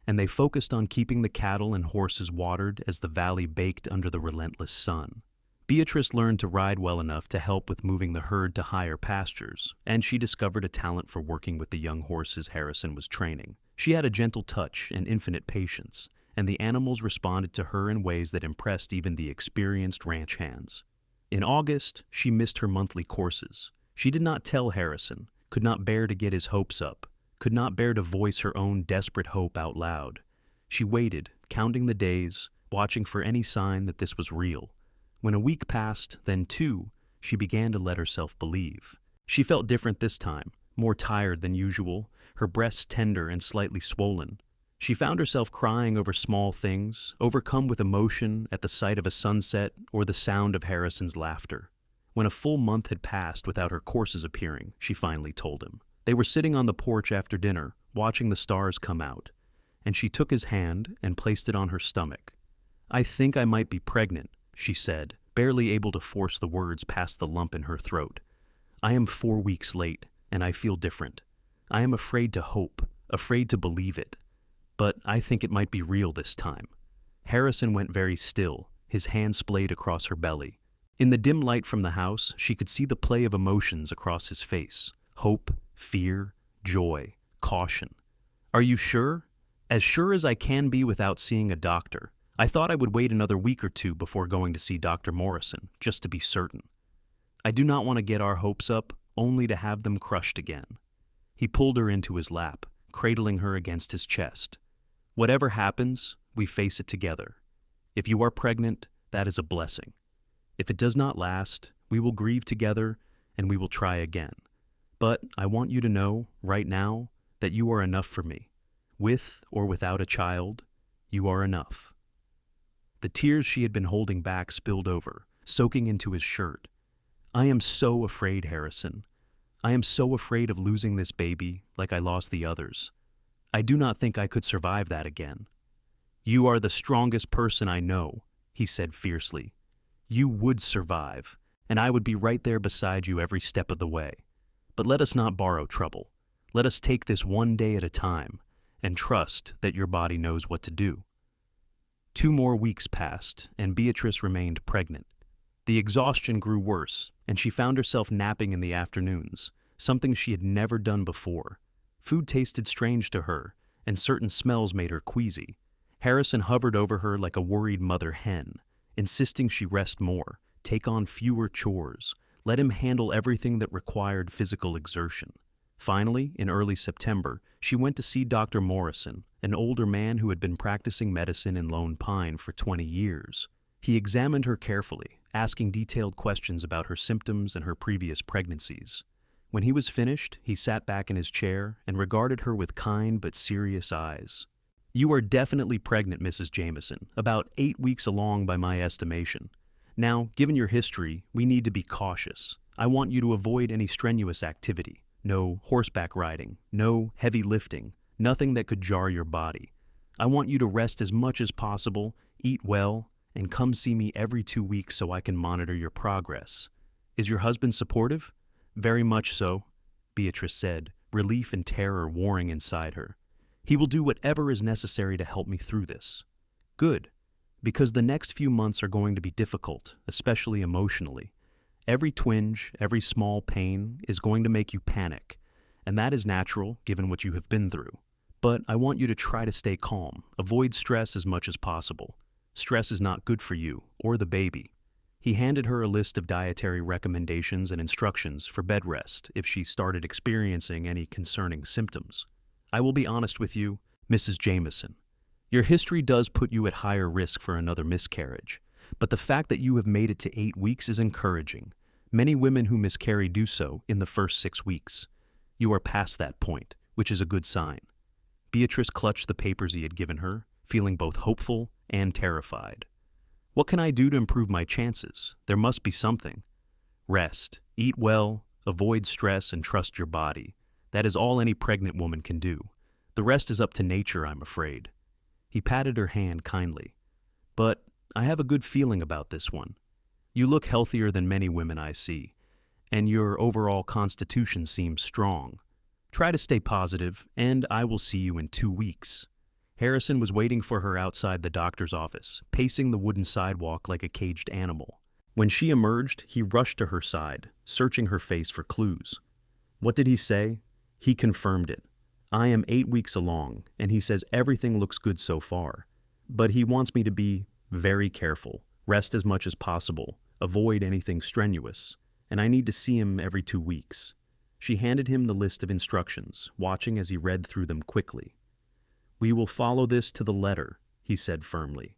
and they focused on keeping the cattle and horses watered as the valley baked under the relentless sun. Beatrice learned to ride well enough to help with moving the herd to higher pastures, and she discovered a talent for working with the young horses Harrison was training. She had a gentle touch and infinite patience, and the animals responded to her in ways that impressed even the experienced ranch hands. In August, she missed her monthly courses. She did not tell Harrison, could not bear to get his hopes up, could not bear to voice her own desperate hope out loud. She waited, counting the days, watching for any sign that this was real. When a week passed, then 2, she began to let herself believe. She felt different this time, more tired than usual, her breasts tender and slightly swollen. She found herself crying over small things, overcome with emotion at the sight of a sunset or the sound of Harrison's laughter. When a full month had passed without her courses appearing, she finally told him. They were sitting on the porch after dinner, watching the stars come out, and she took his hand and placed it on her stomach. "I think I might be pregnant," she said, barely able to force the words past the lump in her throat. "I am 4 weeks late, and I feel different. I am afraid to hope, afraid to believe it. But I think it might be real this time." Harrison went very still, his hand splayed across her belly. In the dim light from the house, she could see the play of emotions across his face. Hope, fear, joy, caution. "Are you sure?" "As sure as I can be without seeing a doctor. I thought I would wait another week or 2 before going to see Dr. Morrison, just to be certain. I do not want to get our hopes up, only to have them crushed again." He pulled her into his lap, cradling her against his chest. "Whatever happens, we face it together. If you are pregnant, that is a blessing. If it does not last, we will grieve together and we will try again. But I want you to know, right now, that you are enough for me. With or without a child, you are enough." The tears she had been holding back spilled over, soaking into his shirt. "I am so afraid, Harrison. I am so afraid of losing this baby like I lost the others. I do not think I could survive that again." "You are the strongest person I know," he said fiercely. "You would survive, and I would be right there beside you every step of the way. But let us not borrow trouble. Let us take this one day at a time and trust that your body knows what to do." 2 more weeks passed, and Beatrice remained pregnant. The exhaustion grew worse, and she found herself napping in the afternoons, something she had never done before. Food tasted strange to her, and certain smells made her queasy. Harrison hovered over her like a worried mother hen, insisting she rest more, take on fewer chores, let him handle everything that required physical exertion. Finally, in early September, she went to see Dr. Morrison, an older man who had been practicing medicine in Lone Pine for 20 years. He examined her carefully, asking detailed questions about her symptoms and her previous pregnancies. When he was finished, he sat back in his chair and regarded her with kind but serious eyes. "You are definitely pregnant, Mrs. Jamison, about 8 weeks along by my estimation. Now, given your history, we need to be cautious. I want you to avoid any strenuous activity. No horseback riding, no heavy lifting, nothing that could jar your body. I want you to rest as much as possible, eat well, and come see me every 2 weeks so I can monitor your progress. Is your husband supportive?" "Very much so," Beatrice said, relief and terror warring inside her. "He will do whatever is necessary to help me through this." "Good, because the next few months are going to be difficult, especially emotionally. Every twinge, every small pain is going to make you panic, and that is natural given what you have been through. But I want you to try to stay calm, avoid stress as much as possible. Stress is not good for you or the baby." He handed her a list of dietary recommendations and instructions for bed rest if she started experiencing any concerning symptoms. "I will be honest with you, Mrs. Jamison. Your history does put you at higher risk for another miscarriage, but the fact that you have made it to 8 weeks is encouraging. Many women who miscarry do so in the first 6 weeks. You are past that point, which is a good sign." Beatrice clutched the papers he had given her, feeling both hopeful and terrified. "What can I do to improve my chances? There must be something." "Rest, eat well, avoid stress, and trust your body. That is all any pregnant woman can do. The rest is up to nature, I'm afraid." He patted her hand kindly. "But I have a good feeling about this one. You look healthier than many women I see, and your overall constitution seems strong. Try to stay positive, and I will see you in 2 weeks." Harrison was waiting for her outside the doctor's office, pacing the wooden sidewalk like a caged animal. When she emerged, he rushed to her side, searching her face for clues. What did he say? He confirmed it. "I am 8 weeks along, and he says everything looks good so far. But he wants me to be very careful, rest as much as possible, avoid anything strenuous, and I need to see him every 2 weeks." She handed him the list of instructions, watching as he read through them quickly. "We will follow this to the letter," he said firmly.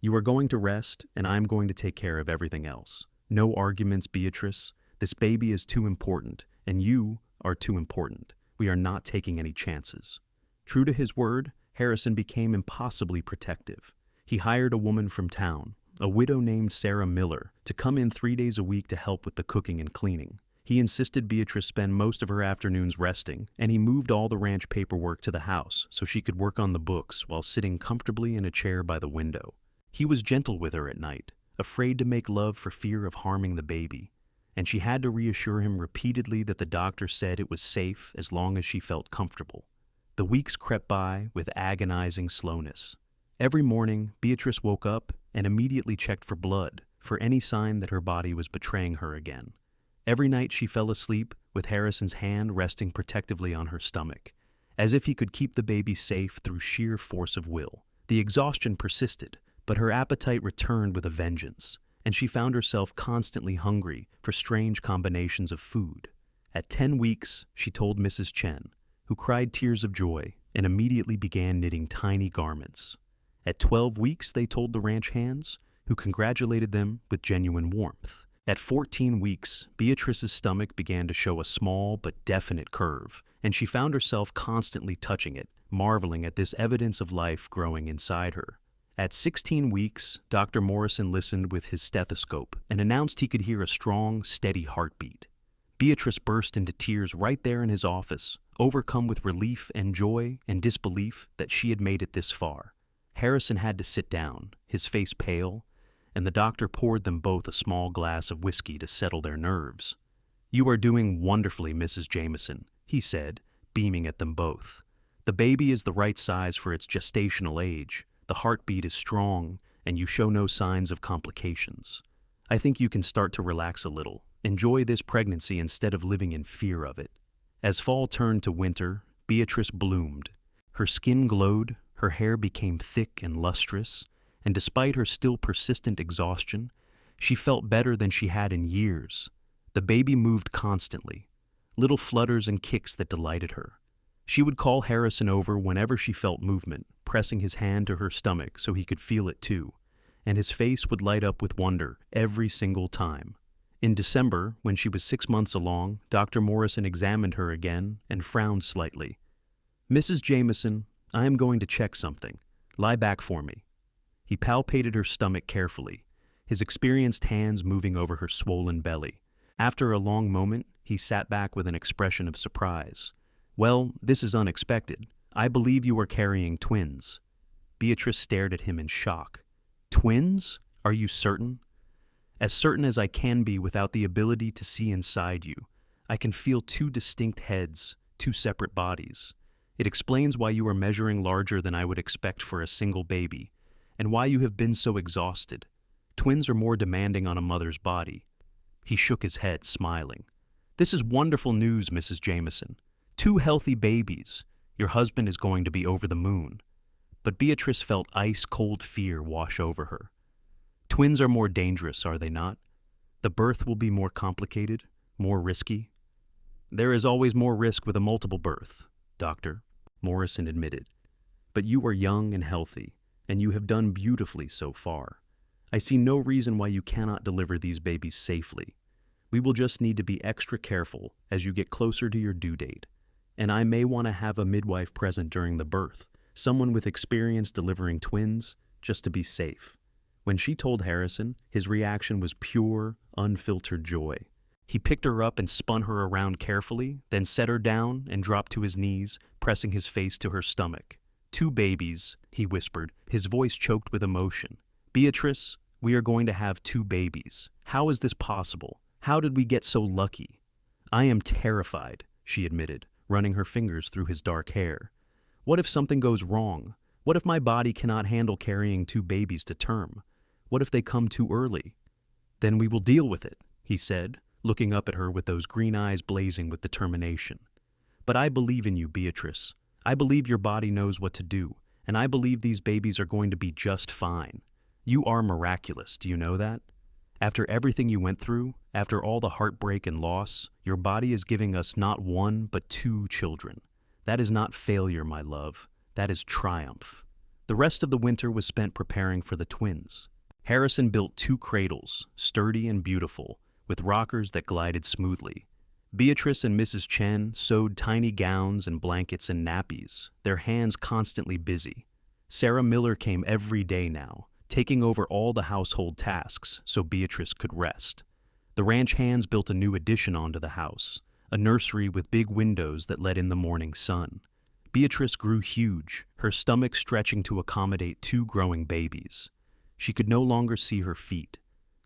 "You are going to rest, and I'm going to take care of everything else. No arguments, Beatrice. This baby is too important, and you are too important. We are not taking any chances." True to his word, Harrison became impossibly protective. He hired a woman from town, a widow named Sarah Miller, to come in 3 days a week to help with the cooking and cleaning. He insisted Beatrice spend most of her afternoons resting, and he moved all the ranch paperwork to the house so she could work on the books while sitting comfortably in a chair by the window. He was gentle with her at night, afraid to make love for fear of harming the baby, and she had to reassure him repeatedly that the doctor said it was safe as long as she felt comfortable. The weeks crept by with agonizing slowness. Every morning, Beatrice woke up and immediately checked for blood, for any sign that her body was betraying her again. Every night she fell asleep with Harrison's hand resting protectively on her stomach, as if he could keep the baby safe through sheer force of will. The exhaustion persisted, but her appetite returned with a vengeance, and she found herself constantly hungry for strange combinations of food. At 10 weeks, she told Mrs. Chen, who cried tears of joy and immediately began knitting tiny garments. At 12 weeks, they told the ranch hands, who congratulated them with genuine warmth. At 14 weeks, Beatrice's stomach began to show a small but definite curve, and she found herself constantly touching it, marveling at this evidence of life growing inside her. At 16 weeks, Dr. Morrison listened with his stethoscope and announced he could hear a strong, steady heartbeat. Beatrice burst into tears right there in his office, overcome with relief and joy and disbelief that she had made it this far. Harrison had to sit down, his face pale, and the doctor poured them both a small glass of whiskey to settle their nerves. "You are doing wonderfully, Mrs. Jamison," he said, beaming at them both. "The baby is the right size for its gestational age, the heartbeat is strong, and you show no signs of complications. I think you can start to relax a little, enjoy this pregnancy instead of living in fear of it." As fall turned to winter, Beatrice bloomed. Her skin glowed, her hair became thick and lustrous, and despite her still persistent exhaustion, she felt better than she had in years. The baby moved constantly, little flutters and kicks that delighted her. She would call Harrison over whenever she felt movement, pressing his hand to her stomach so he could feel it too, and his face would light up with wonder every single time. In December, when she was 6 months along, Dr. Morrison examined her again and frowned slightly. "Mrs. Jamison, I am going to check something. Lie back for me." He palpated her stomach carefully, his experienced hands moving over her swollen belly. After a long moment, he sat back with an expression of surprise. "Well, this is unexpected. I believe you are carrying twins." Beatrice stared at him in shock. "Twins? Are you certain?" "As certain as I can be without the ability to see inside you. I can feel two distinct heads, two separate bodies. It explains why you are measuring larger than I would expect for a single baby, and why you have been so exhausted. Twins are more demanding on a mother's body." He shook his head, smiling. "This is wonderful news, Mrs. Jamison. 2 healthy babies. Your husband is going to be over the moon." But Beatrice felt ice-cold fear wash over her. "Twins are more dangerous, are they not? The birth will be more complicated, more risky." "There is always more risk with a multiple birth, Doctor," Morrison admitted. "But you are young and healthy, and you have done beautifully so far. I see no reason why you cannot deliver these babies safely. We will just need to be extra careful as you get closer to your due date. And I may want to have a midwife present during the birth, someone with experience delivering twins, just to be safe." When she told Harrison, his reaction was pure, unfiltered joy. He picked her up and spun her around carefully, then set her down and dropped to his knees, pressing his face to her stomach. "2 babies," he whispered, his voice choked with emotion. "Beatrice, we are going to have 2 babies. How is this possible? How did we get so lucky?" "I am terrified," she admitted, running her fingers through his dark hair. "What if something goes wrong? What if my body cannot handle carrying 2 babies to term? What if they come too early?" "Then we will deal with it," he said, looking up at her with those green eyes blazing with determination. "But I believe in you, Beatrice. I believe your body knows what to do, and I believe these babies are going to be just fine. You are miraculous, do you know that? After everything you went through, after all the heartbreak and loss, your body is giving us not 1 but 2 children. That is not failure, my love. That is triumph." The rest of the winter was spent preparing for the twins. Harrison built 2 cradles, sturdy and beautiful, with rockers that glided smoothly. Beatrice and Mrs. Chen sewed tiny gowns and blankets and nappies, their hands constantly busy. Sarah Miller came every day now, taking over all the household tasks so Beatrice could rest. The ranch hands built a new addition onto the house, a nursery with big windows that let in the morning sun. Beatrice grew huge, her stomach stretching to accommodate 2 growing babies. She could no longer see her feet,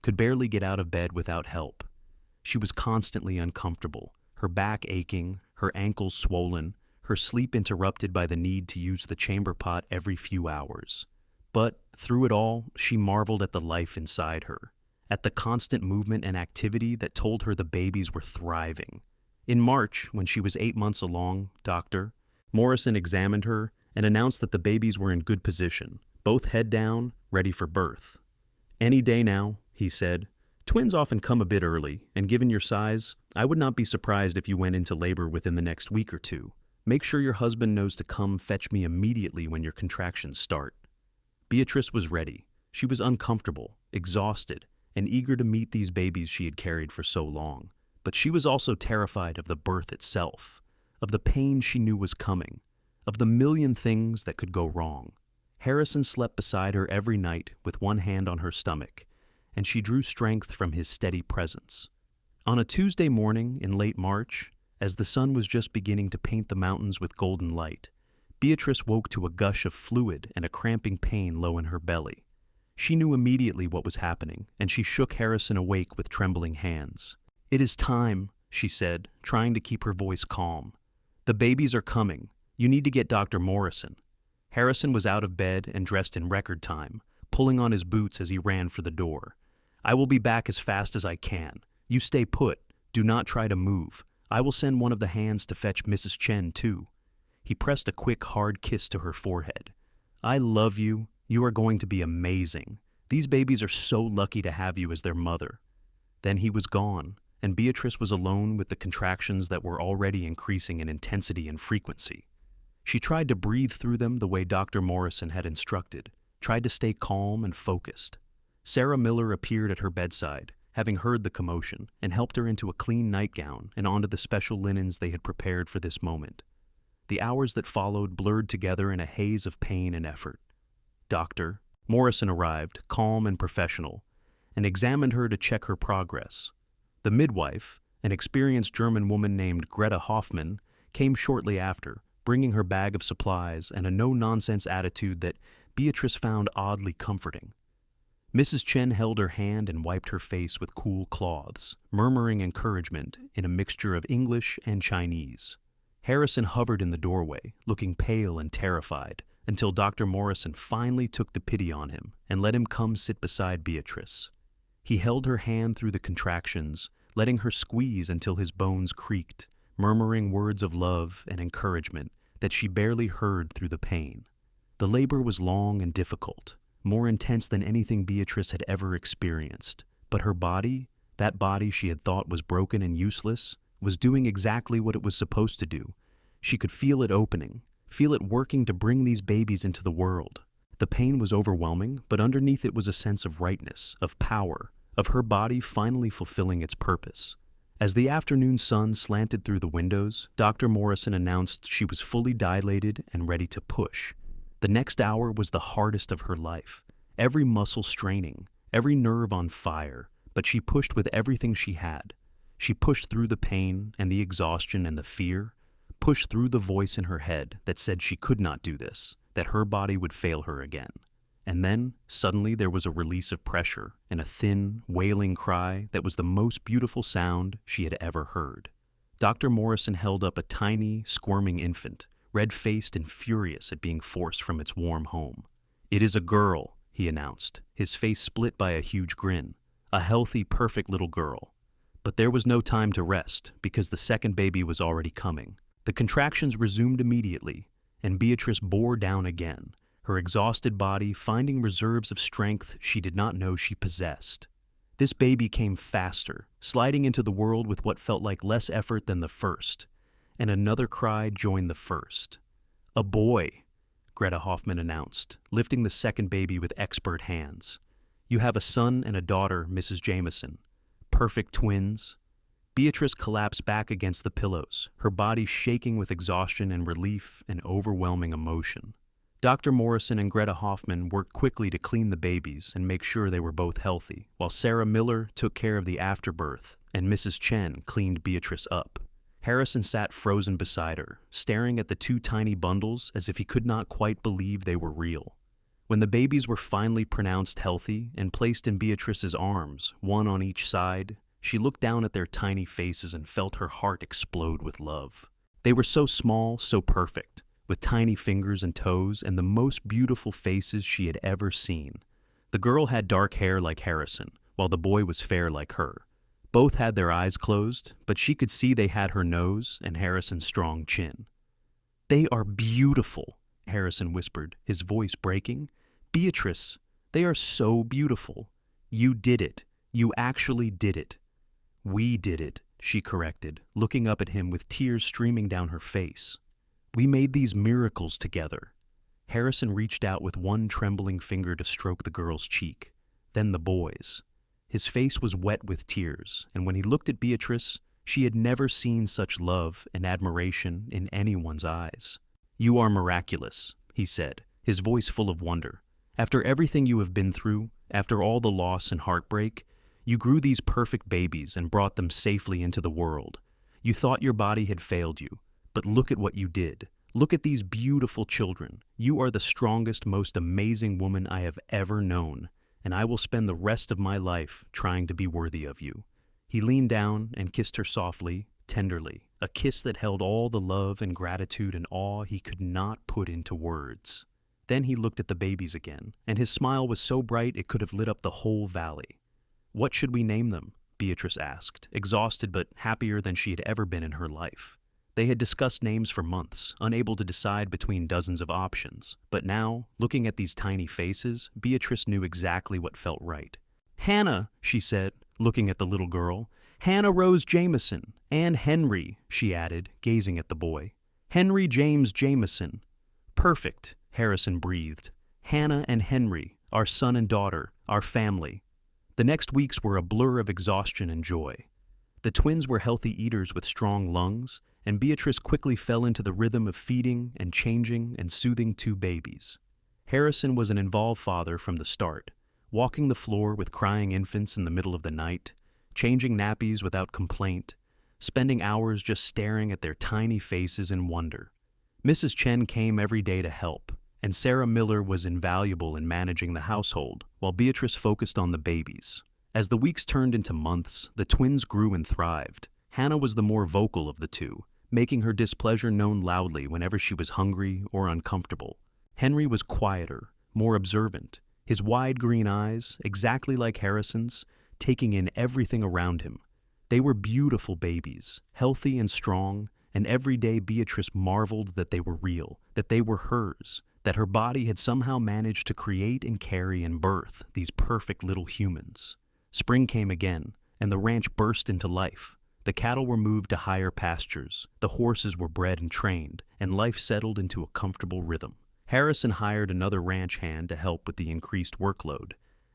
could barely get out of bed without help. She was constantly uncomfortable, her back aching, her ankles swollen, her sleep interrupted by the need to use the chamber pot every few hours. But through it all, she marveled at the life inside her, at the constant movement and activity that told her the babies were thriving. In March, when she was 8 months along, Dr. Morrison examined her and announced that the babies were in good position, both head down, ready for birth. "Any day now," he said. "Twins often come a bit early, and given your size, I would not be surprised if you went into labor within the next week or 2. Make sure your husband knows to come fetch me immediately when your contractions start." Beatrice was ready. She was uncomfortable, exhausted, and eager to meet these babies she had carried for so long. But she was also terrified of the birth itself, of the pain she knew was coming, of the million things that could go wrong. Harrison slept beside her every night with one hand on her stomach, and she drew strength from his steady presence. On a Tuesday morning in late March, as the sun was just beginning to paint the mountains with golden light, Beatrice woke to a gush of fluid and a cramping pain low in her belly. She knew immediately what was happening, and she shook Harrison awake with trembling hands. "It is time," she said, trying to keep her voice calm. "The babies are coming. You need to get Dr. Morrison." Harrison was out of bed and dressed in record time, pulling on his boots as he ran for the door. "I will be back as fast as I can. You stay put. Do not try to move. I will send one of the hands to fetch Mrs. Chen, too." He pressed a quick, hard kiss to her forehead. "I love you. You are going to be amazing. These babies are so lucky to have you as their mother." Then he was gone, and Beatrice was alone with the contractions that were already increasing in intensity and frequency. She tried to breathe through them the way Dr. Morrison had instructed, tried to stay calm and focused. Sarah Miller appeared at her bedside, having heard the commotion, and helped her into a clean nightgown and onto the special linens they had prepared for this moment. The hours that followed blurred together in a haze of pain and effort. Dr. Morrison arrived, calm and professional, and examined her to check her progress. The midwife, an experienced German woman named Greta Hoffman, came shortly after, bringing her bag of supplies and a no-nonsense attitude that Beatrice found oddly comforting. Mrs. Chen held her hand and wiped her face with cool cloths, murmuring encouragement in a mixture of English and Chinese. Harrison hovered in the doorway, looking pale and terrified, until Dr. Morrison finally took the pity on him and let him come sit beside Beatrice. He held her hand through the contractions, letting her squeeze until his bones creaked, murmuring words of love and encouragement that she barely heard through the pain. The labor was long and difficult, more intense than anything Beatrice had ever experienced, but her body, that body she had thought was broken and useless, was doing exactly what it was supposed to do. She could feel it opening, feel it working to bring these babies into the world. The pain was overwhelming, but underneath it was a sense of rightness, of power, of her body finally fulfilling its purpose. As the afternoon sun slanted through the windows, Dr. Morrison announced she was fully dilated and ready to push. The next hour was the hardest of her life, every muscle straining, every nerve on fire, but she pushed with everything she had. She pushed through the pain and the exhaustion and the fear, pushed through the voice in her head that said she could not do this, that her body would fail her again. And then, suddenly, there was a release of pressure and a thin, wailing cry that was the most beautiful sound she had ever heard. Dr. Morrison held up a tiny, squirming infant, red-faced and furious at being forced from its warm home. "It is a girl," he announced, his face split by a huge grin. "A healthy, perfect little girl." But there was no time to rest, because the second baby was already coming. The contractions resumed immediately, and Beatrice bore down again, her exhausted body finding reserves of strength she did not know she possessed. This baby came faster, sliding into the world with what felt like less effort than the first, and another cry joined the first. "A boy," Greta Hoffman announced, lifting the second baby with expert hands. "You have a son and a daughter, Mrs. Jamison. Perfect twins." Beatrice collapsed back against the pillows, her body shaking with exhaustion and relief and overwhelming emotion. Dr. Morrison and Greta Hoffman worked quickly to clean the babies and make sure they were both healthy, while Sarah Miller took care of the afterbirth and Mrs. Chen cleaned Beatrice up. Harrison sat frozen beside her, staring at the two tiny bundles as if he could not quite believe they were real. When the babies were finally pronounced healthy and placed in Beatrice's arms, one on each side, she looked down at their tiny faces and felt her heart explode with love. They were so small, so perfect, with tiny fingers and toes and the most beautiful faces she had ever seen. The girl had dark hair like Harrison, while the boy was fair like her. Both had their eyes closed, but she could see they had her nose and Harrison's strong chin. "They are beautiful," Harrison whispered, his voice breaking. "Beatrice, they are so beautiful. You did it. You actually did it." "We did it," she corrected, looking up at him with tears streaming down her face. "We made these miracles together." Harrison reached out with one trembling finger to stroke the girl's cheek, then the boy's. His face was wet with tears, and when he looked at Beatrice, she had never seen such love and admiration in anyone's eyes. "You are miraculous," he said, his voice full of wonder. "After everything you have been through, after all the loss and heartbreak, you grew these perfect babies and brought them safely into the world. You thought your body had failed you, but look at what you did. Look at these beautiful children. You are the strongest, most amazing woman I have ever known, and I will spend the rest of my life trying to be worthy of you." He leaned down and kissed her softly, tenderly, a kiss that held all the love and gratitude and awe he could not put into words. Then he looked at the babies again, and his smile was so bright it could have lit up the whole valley. "What should we name them?" Beatrice asked, exhausted but happier than she had ever been in her life. They had discussed names for months, unable to decide between dozens of options. But now, looking at these tiny faces, Beatrice knew exactly what felt right. "Hannah," she said, looking at the little girl. "Hannah Rose Jamison. And Henry," she added, gazing at the boy. "Henry James Jamison." "Perfect," Harrison breathed. "Hannah and Henry, our son and daughter, our family." The next weeks were a blur of exhaustion and joy. The twins were healthy eaters with strong lungs, and Beatrice quickly fell into the rhythm of feeding and changing and soothing two babies. Harrison was an involved father from the start, walking the floor with crying infants in the middle of the night, changing nappies without complaint, spending hours just staring at their tiny faces in wonder. Mrs. Chen came every day to help, and Sarah Miller was invaluable in managing the household, while Beatrice focused on the babies. As the weeks turned into months, the twins grew and thrived. Hannah was the more vocal of the two, making her displeasure known loudly whenever she was hungry or uncomfortable. Henry was quieter, more observant, his wide green eyes, exactly like Harrison's, taking in everything around him. They were beautiful babies, healthy and strong, and every day Beatrice marveled that they were real, that they were hers, that her body had somehow managed to create and carry and birth these perfect little humans. Spring came again, and the ranch burst into life. The cattle were moved to higher pastures, the horses were bred and trained, and life settled into a comfortable rhythm. Harrison hired another ranch hand to help with the increased workload,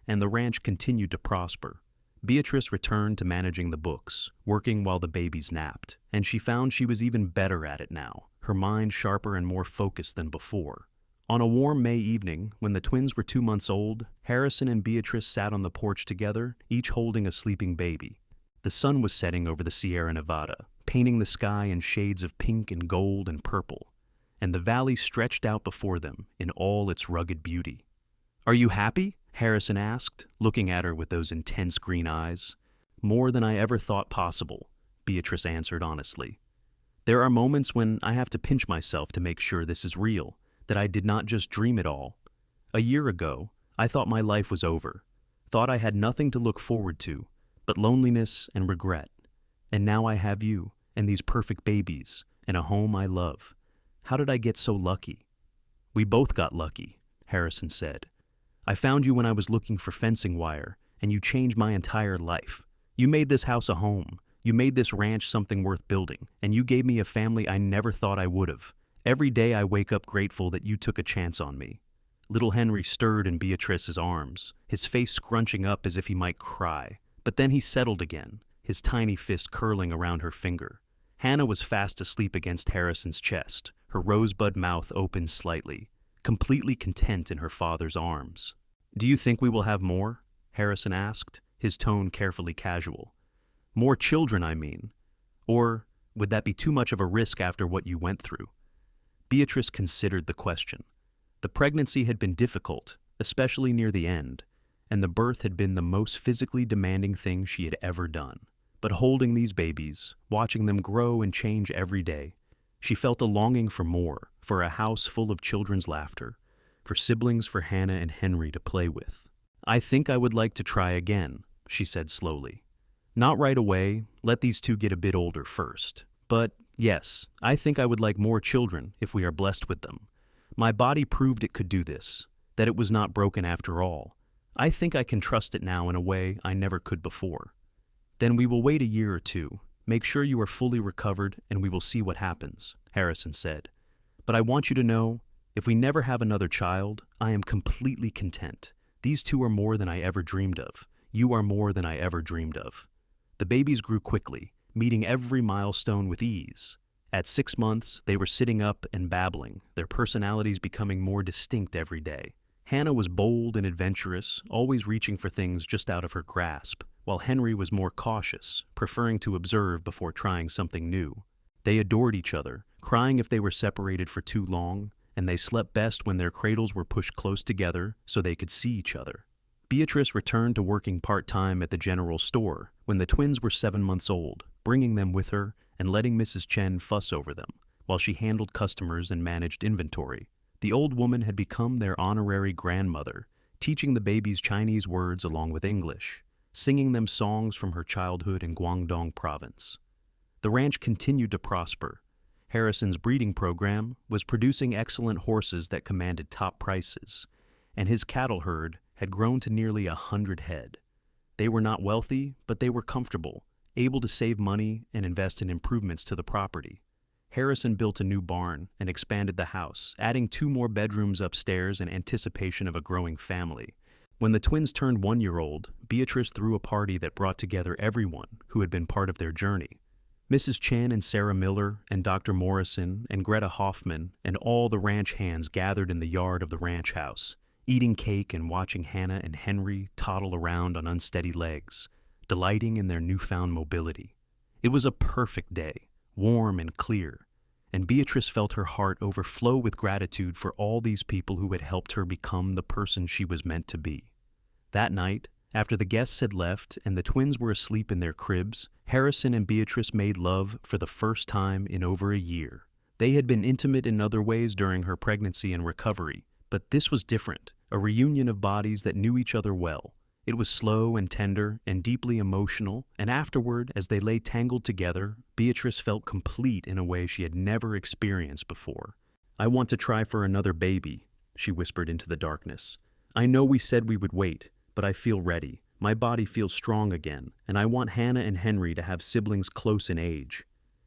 and the ranch continued to prosper. Beatrice returned to managing the books, working while the babies napped, and she found she was even better at it now, her mind sharper and more focused than before. On a warm May evening, when the twins were 2 months old, Harrison and Beatrice sat on the porch together, each holding a sleeping baby. The sun was setting over the Sierra Nevada, painting the sky in shades of pink and gold and purple, and the valley stretched out before them in all its rugged beauty. "Are you happy?" Harrison asked, looking at her with those intense green eyes. "More than I ever thought possible," Beatrice answered honestly. "There are moments when I have to pinch myself to make sure this is real, that I did not just dream it all. A year ago, I thought my life was over, thought I had nothing to look forward to, but loneliness and regret. And now I have you, and these perfect babies, and a home I love. How did I get so lucky?" "We both got lucky," Harrison said. "I found you when I was looking for fencing wire, and you changed my entire life. You made this house a home, you made this ranch something worth building, and you gave me a family I never thought I would have. Every day I wake up grateful that you took a chance on me." Little Henry stirred in Beatrice's arms, his face scrunching up as if he might cry. But then he settled again, his tiny fist curling around her finger. Hannah was fast asleep against Harrison's chest, her rosebud mouth open slightly, completely content in her father's arms. "Do you think we will have more?" Harrison asked, his tone carefully casual. "More children, I mean. Or would that be too much of a risk after what you went through?" Beatrice considered the question. The pregnancy had been difficult, especially near the end, and the birth had been the most physically demanding thing she had ever done. But holding these babies, watching them grow and change every day, she felt a longing for more, for a house full of children's laughter, for siblings for Hannah and Henry to play with. "I think I would like to try again," she said slowly. "Not right away, let these two get a bit older first. But yes, I think I would like more children if we are blessed with them. My body proved it could do this, that it was not broken after all. I think I can trust it now in a way I never could before. Then we will wait a year or two, make sure you are fully recovered, and we will see what happens," Harrison said. "But I want you to know, if we never have another child, I am completely content. These two are more than I ever dreamed of. You are more than I ever dreamed of." The babies grew quickly, meeting every milestone with ease. At 6 months, they were sitting up and babbling, their personalities becoming more distinct every day. Hannah was bold and adventurous, always reaching for things just out of her grasp, while Henry was more cautious, preferring to observe before trying something new. They adored each other, crying if they were separated for too long, and they slept best when their cradles were pushed close together so they could see each other. Beatrice returned to working part-time at the general store when the twins were 7 months old, bringing them with her and letting Mrs. Chen fuss over them, while she handled customers and managed inventory. The old woman had become their honorary grandmother, teaching the babies Chinese words along with English, singing them songs from her childhood in Guangdong province. The ranch continued to prosper. Harrison's breeding program was producing excellent horses that commanded top prices, and his cattle herd had grown to nearly 100 head. They were not wealthy, but they were comfortable, able to save money and invest in improvements to the property. Harrison built a new barn and expanded the house, adding 2 more bedrooms upstairs in anticipation of a growing family. When the twins turned 1-year-old, Beatrice threw a party that brought together everyone who had been part of their journey. Mrs. Chen and Sarah Miller and Dr. Morrison and Greta Hoffman and all the ranch hands gathered in the yard of the ranch house, eating cake and watching Hannah and Henry toddle around on unsteady legs, delighting in their newfound mobility. It was a perfect day, warm and clear, and Beatrice felt her heart overflow with gratitude for all these people who had helped her become the person she was meant to be. That night, after the guests had left and the twins were asleep in their cribs, Harrison and Beatrice made love for the first time in over a year. They had been intimate in other ways during her pregnancy and recovery, but this was different, a reunion of bodies that knew each other well. It was slow and tender and deeply emotional, and afterward, as they lay tangled together, Beatrice felt complete in a way she had never experienced before. "I want to try for another baby," she whispered into the darkness. "I know we said we would wait, but I feel ready. My body feels strong again, and I want Hannah and Henry to have siblings close in age."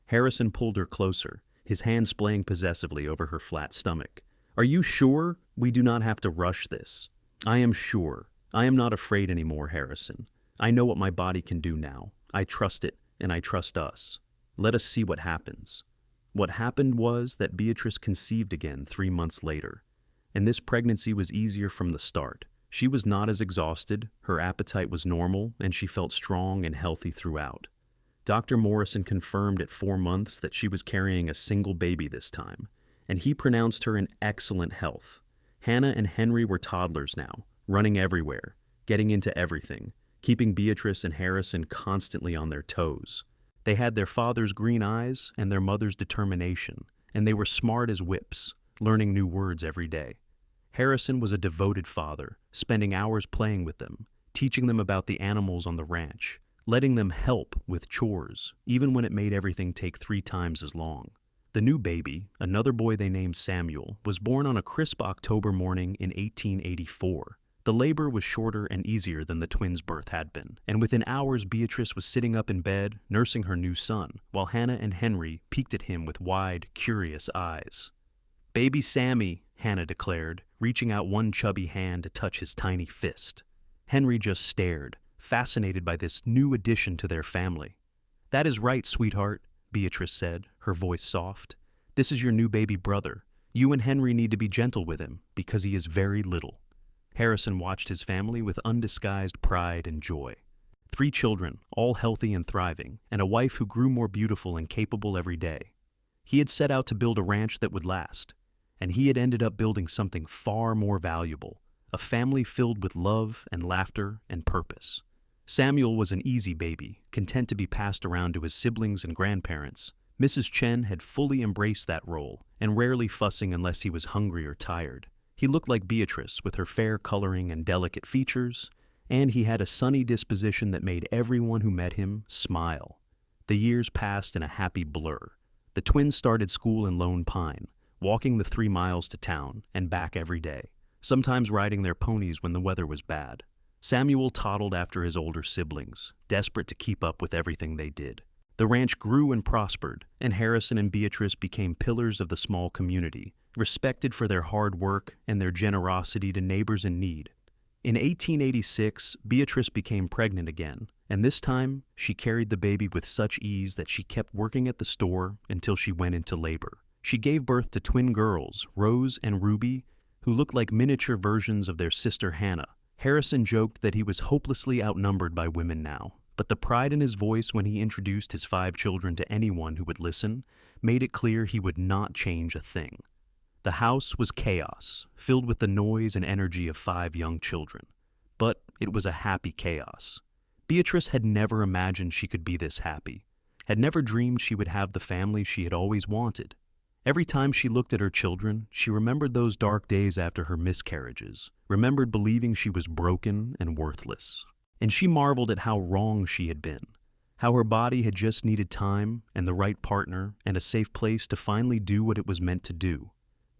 Harrison pulled her closer, his hand splaying possessively over her flat stomach. "Are you sure we do not have to rush this?" "I am sure. I am not afraid anymore, Harrison. I know what my body can do now. I trust it, and I trust us. Let us see what happens." What happened was that Beatrice conceived again 3 months later, and this pregnancy was easier from the start. She was not as exhausted, her appetite was normal, and she felt strong and healthy throughout. Dr. Morrison confirmed at 4 months that she was carrying a single baby this time, and he pronounced her in excellent health. Hannah and Henry were toddlers now, running everywhere, getting into everything, keeping Beatrice and Harrison constantly on their toes. They had their father's green eyes and their mother's determination, and they were smart as whips, learning new words every day. Harrison was a devoted father, spending hours playing with them, teaching them about the animals on the ranch, letting them help with chores, even when it made everything take 3 times as long. The new baby, another boy they named Samuel, was born on a crisp October morning in 1884. The labor was shorter and easier than the twins' birth had been, and within hours Beatrice was sitting up in bed, nursing her new son, while Hannah and Henry peeked at him with wide, curious eyes. "Baby Sammy," Hannah declared, reaching out one chubby hand to touch his tiny fist. Henry just stared, fascinated by this new addition to their family. "That is right, sweetheart," Beatrice said, her voice soft. "This is your new baby brother. You and Henry need to be gentle with him, because he is very little." Harrison watched his family with undisguised pride and joy. 3 children, all healthy and thriving, and a wife who grew more beautiful and capable every day. He had set out to build a ranch that would last, and he had ended up building something far more valuable, a family filled with love and laughter and purpose. Samuel was an easy baby, content to be passed around to his siblings and grandparents. Mrs. Chen had fully embraced that role, and rarely fussing unless he was hungry or tired. He looked like Beatrice, with her fair coloring and delicate features, and he had a sunny disposition that made everyone who met him smile. The years passed in a happy blur. The twins started school in Lone Pine, walking the 3 miles to town and back every day, sometimes riding their ponies when the weather was bad. Samuel toddled after his older siblings, desperate to keep up with everything they did. The ranch grew and prospered, and Harrison and Beatrice became pillars of the small community, respected for their hard work and their generosity to neighbors in need. In 1886, Beatrice became pregnant again, and this time she carried the baby with such ease that she kept working at the store until she went into labor. She gave birth to twin girls, Rose and Ruby, who looked like miniature versions of their sister Hannah. Harrison joked that he was hopelessly outnumbered by women now, but the pride in his voice when he introduced his 5 children to anyone who would listen made it clear he would not change a thing. The house was chaos, filled with the noise and energy of 5 young children. But it was a happy chaos. Beatrice had never imagined she could be this happy, had never dreamed she would have the family she had always wanted. Every time she looked at her children, she remembered those dark days after her miscarriages, remembered believing she was broken and worthless. And she marveled at how wrong she had been, how her body had just needed time and the right partner and a safe place to finally do what it was meant to do.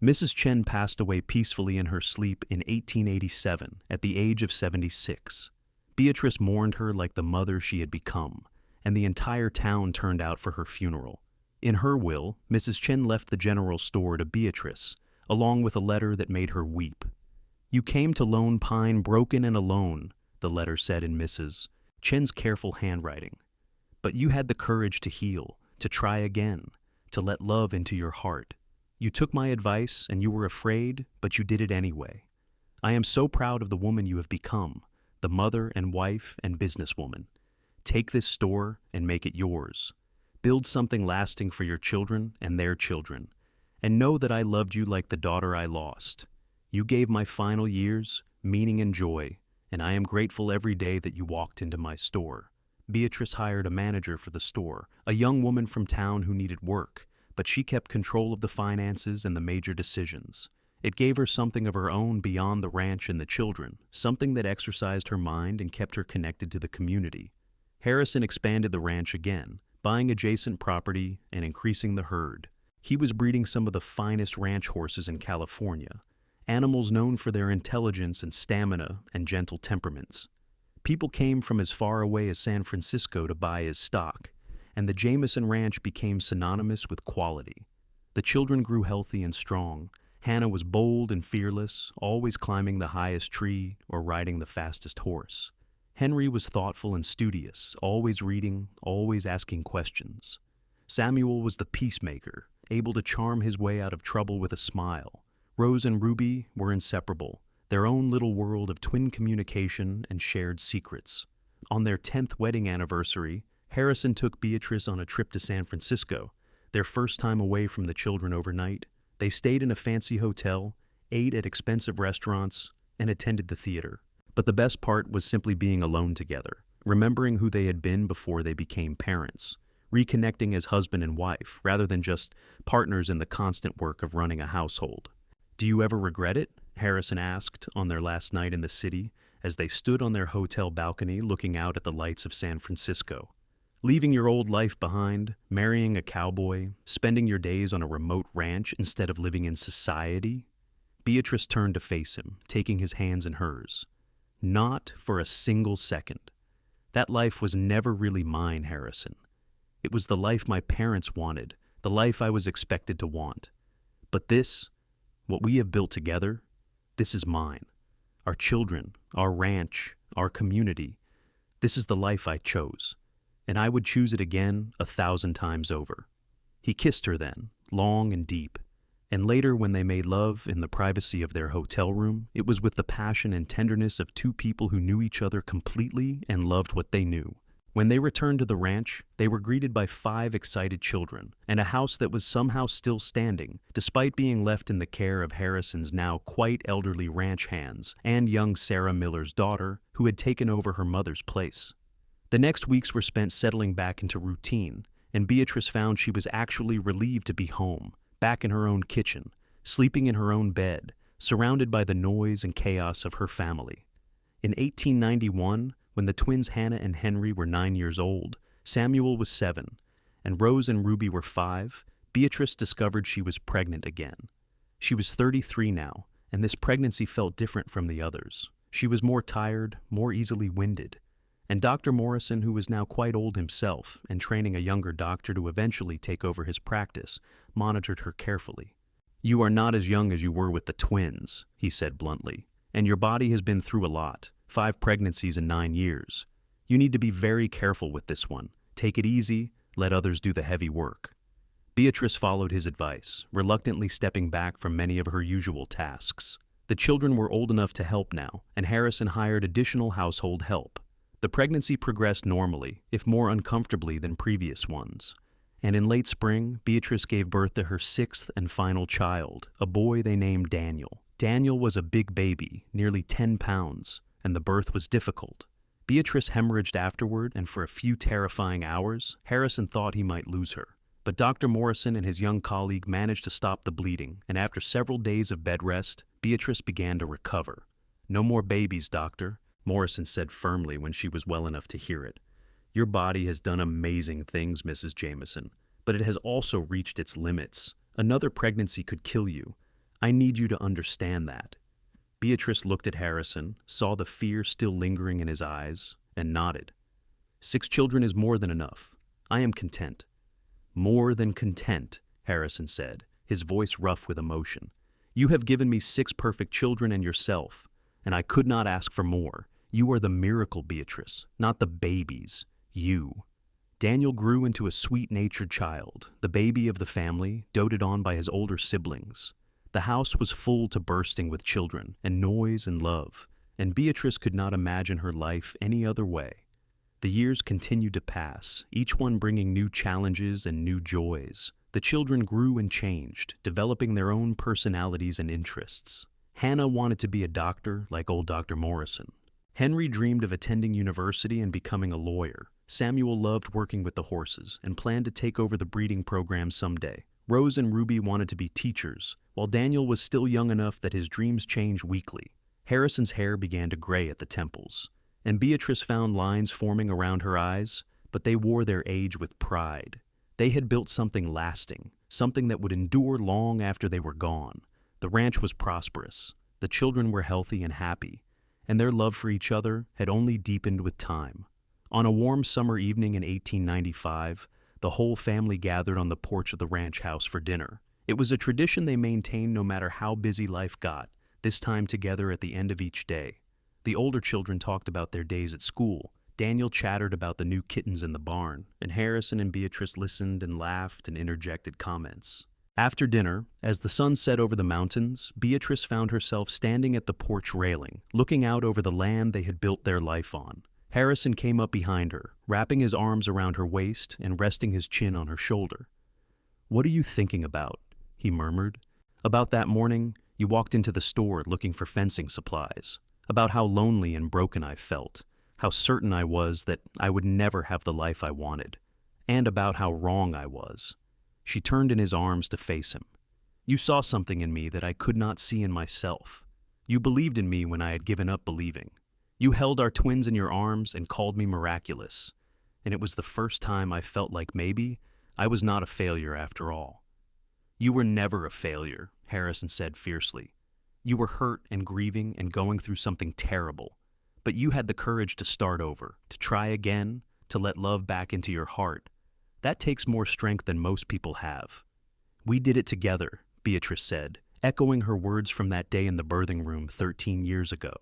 Mrs. Chen passed away peacefully in her sleep in 1887 at the age of 76. Beatrice mourned her like the mother she had become, and the entire town turned out for her funeral. In her will, Mrs. Chen left the general store to Beatrice, along with a letter that made her weep. "You came to Lone Pine broken and alone," the letter said in Mrs. Chen's careful handwriting. "But you had the courage to heal, to try again, to let love into your heart. You took my advice and you were afraid, but you did it anyway. I am so proud of the woman you have become, the mother and wife and businesswoman. Take this store and make it yours. Build something lasting for your children and their children. And know that I loved you like the daughter I lost. You gave my final years meaning and joy, and I am grateful every day that you walked into my store." Beatrice hired a manager for the store, a young woman from town who needed work, but she kept control of the finances and the major decisions. It gave her something of her own beyond the ranch and the children, something that exercised her mind and kept her connected to the community. Harrison expanded the ranch again, buying adjacent property and increasing the herd. He was breeding some of the finest ranch horses in California, animals known for their intelligence and stamina and gentle temperaments. People came from as far away as San Francisco to buy his stock, and the Jamison Ranch became synonymous with quality. The children grew healthy and strong. Hannah was bold and fearless, always climbing the highest tree or riding the fastest horse. Henry was thoughtful and studious, always reading, always asking questions. Samuel was the peacemaker, able to charm his way out of trouble with a smile. Rose and Ruby were inseparable, their own little world of twin communication and shared secrets. On their 10th wedding anniversary, Harrison took Beatrice on a trip to San Francisco, their first time away from the children overnight. They stayed in a fancy hotel, ate at expensive restaurants, and attended the theater. But the best part was simply being alone together, remembering who they had been before they became parents, reconnecting as husband and wife rather than just partners in the constant work of running a household. "Do you ever regret it?" Harrison asked on their last night in the city as they stood on their hotel balcony looking out at the lights of San Francisco. "Leaving your old life behind, marrying a cowboy, spending your days on a remote ranch instead of living in society?" Beatrice turned to face him, taking his hands in hers. "Not for a single second. That life was never really mine, Harrison. It was the life my parents wanted, the life I was expected to want. But this, what we have built together, this is mine. Our children, our ranch, our community. This is the life I chose, and I would choose it again 1,000 times over." He kissed her then, long and deep, and later when they made love in the privacy of their hotel room, it was with the passion and tenderness of 2 people who knew each other completely and loved what they knew. When they returned to the ranch, they were greeted by 5 excited children and a house that was somehow still standing, despite being left in the care of Harrison's now quite elderly ranch hands and young Sarah Miller's daughter, who had taken over her mother's place. The next weeks were spent settling back into routine, and Beatrice found she was actually relieved to be home, back in her own kitchen, sleeping in her own bed, surrounded by the noise and chaos of her family. In 1891, when the twins Hannah and Henry were 9 years old, Samuel was 7, and Rose and Ruby were 5, Beatrice discovered she was pregnant again. She was 33 now, and this pregnancy felt different from the others. She was more tired, more easily winded. And Dr. Morrison, who was now quite old himself and training a younger doctor to eventually take over his practice, monitored her carefully. "You are not as young as you were with the twins," he said bluntly. And your body has been through a lot, 5 pregnancies in 9 years. You need to be very careful with this one. Take it easy, let others do the heavy work." Beatrice followed his advice, reluctantly stepping back from many of her usual tasks. The children were old enough to help now, and Harrison hired additional household help. The pregnancy progressed normally, if more uncomfortably than previous ones. And in late spring, Beatrice gave birth to her 6th and final child, a boy they named Daniel. Daniel was a big baby, nearly 10 pounds, and the birth was difficult. Beatrice hemorrhaged afterward, and for a few terrifying hours, Harrison thought he might lose her. But Dr. Morrison and his young colleague managed to stop the bleeding, and after several days of bed rest, Beatrice began to recover. "No more babies, doctor," Morrison said firmly when she was well enough to hear it. "Your body has done amazing things, Mrs. Jamison, but it has also reached its limits. Another pregnancy could kill you. I need you to understand that." Beatrice looked at Harrison, saw the fear still lingering in his eyes, and nodded. "6 children is more than enough. I am content." "More than content," Harrison said, his voice rough with emotion. "You have given me 6 perfect children and yourself, and I could not ask for more. You are the miracle, Beatrice, not the babies. You." Daniel grew into a sweet-natured child, the baby of the family, doted on by his older siblings. The house was full to bursting with children, and noise and love, and Beatrice could not imagine her life any other way. The years continued to pass, each one bringing new challenges and new joys. The children grew and changed, developing their own personalities and interests. Hannah wanted to be a doctor like old Dr. Morrison. Henry dreamed of attending university and becoming a lawyer. Samuel loved working with the horses and planned to take over the breeding program someday. Rose and Ruby wanted to be teachers, while Daniel was still young enough that his dreams changed weekly. Harrison's hair began to gray at the temples, and Beatrice found lines forming around her eyes, but they wore their age with pride. They had built something lasting, something that would endure long after they were gone. The ranch was prosperous, the children were healthy and happy, and their love for each other had only deepened with time. On a warm summer evening in 1895, the whole family gathered on the porch of the ranch house for dinner. It was a tradition they maintained no matter how busy life got, this time together at the end of each day. The older children talked about their days at school. Daniel chattered about the new kittens in the barn, and Harrison and Beatrice listened and laughed and interjected comments. After dinner, as the sun set over the mountains, Beatrice found herself standing at the porch railing, looking out over the land they had built their life on. Harrison came up behind her, wrapping his arms around her waist and resting his chin on her shoulder. "What are you thinking about?" he murmured. "About that morning you walked into the store looking for fencing supplies. About how lonely and broken I felt. How certain I was that I would never have the life I wanted. And about how wrong I was." She turned in his arms to face him. "You saw something in me that I could not see in myself. You believed in me when I had given up believing. You held our twins in your arms and called me miraculous. And it was the first time I felt like maybe I was not a failure after all." "You were never a failure," Harrison said fiercely. "You were hurt and grieving and going through something terrible. But you had the courage to start over, to try again, to let love back into your heart. That takes more strength than most people have." "We did it together," Beatrice said, echoing her words from that day in the birthing room 13 years ago.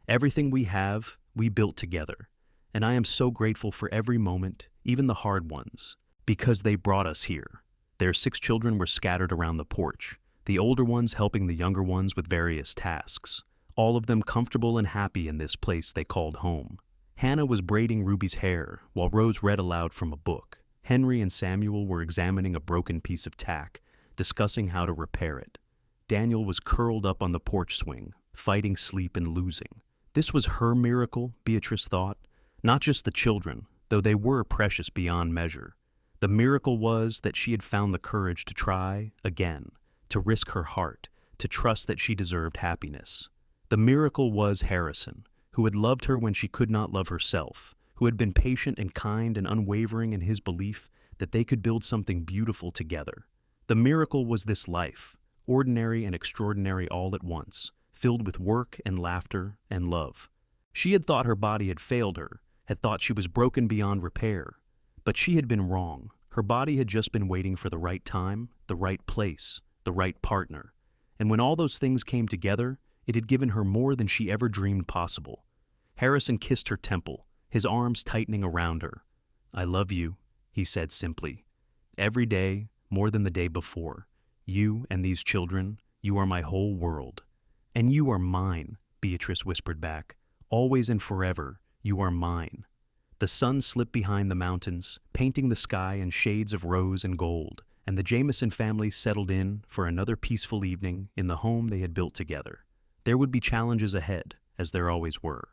"Everything we have, we built together, and I am so grateful for every moment, even the hard ones, because they brought us here." Their 6 children were scattered around the porch, the older ones helping the younger ones with various tasks, all of them comfortable and happy in this place they called home. Hannah was braiding Ruby's hair, while Rose read aloud from a book. Henry and Samuel were examining a broken piece of tack, discussing how to repair it. Daniel was curled up on the porch swing, fighting sleep and losing. This was her miracle, Beatrice thought, not just the children, though they were precious beyond measure. The miracle was that she had found the courage to try again, to risk her heart, to trust that she deserved happiness. The miracle was Harrison, who had loved her when she could not love herself, who had been patient and kind and unwavering in his belief that they could build something beautiful together. The miracle was this life, ordinary and extraordinary all at once, filled with work and laughter and love. She had thought her body had failed her, had thought she was broken beyond repair. But she had been wrong. Her body had just been waiting for the right time, the right place, the right partner. And when all those things came together, It had given her more than she ever dreamed possible. Harrison kissed her temple, his arms tightening around her. "I love you," he said simply. "Every day, more than the day before. You and these children, you are my whole world." "And you are mine," Beatrice whispered back. "Always and forever, you are mine." The sun slipped behind the mountains, painting the sky in shades of rose and gold, and the Jamison family settled in for another peaceful evening in the home they had built together. There would be challenges ahead, as there always were.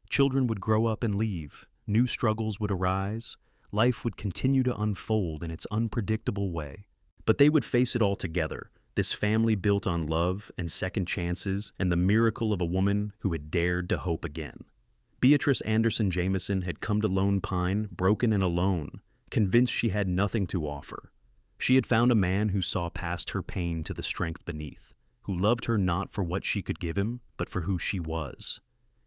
Children would grow up and leave, new struggles would arise, life would continue to unfold in its unpredictable way. But they would face it all together, this family built on love and second chances and the miracle of a woman who had dared to hope again. Beatrice Anderson Jamison had come to Lone Pine broken and alone, convinced she had nothing to offer. She had found a man who saw past her pain to the strength beneath, who loved her not for what she could give him, but for who she was.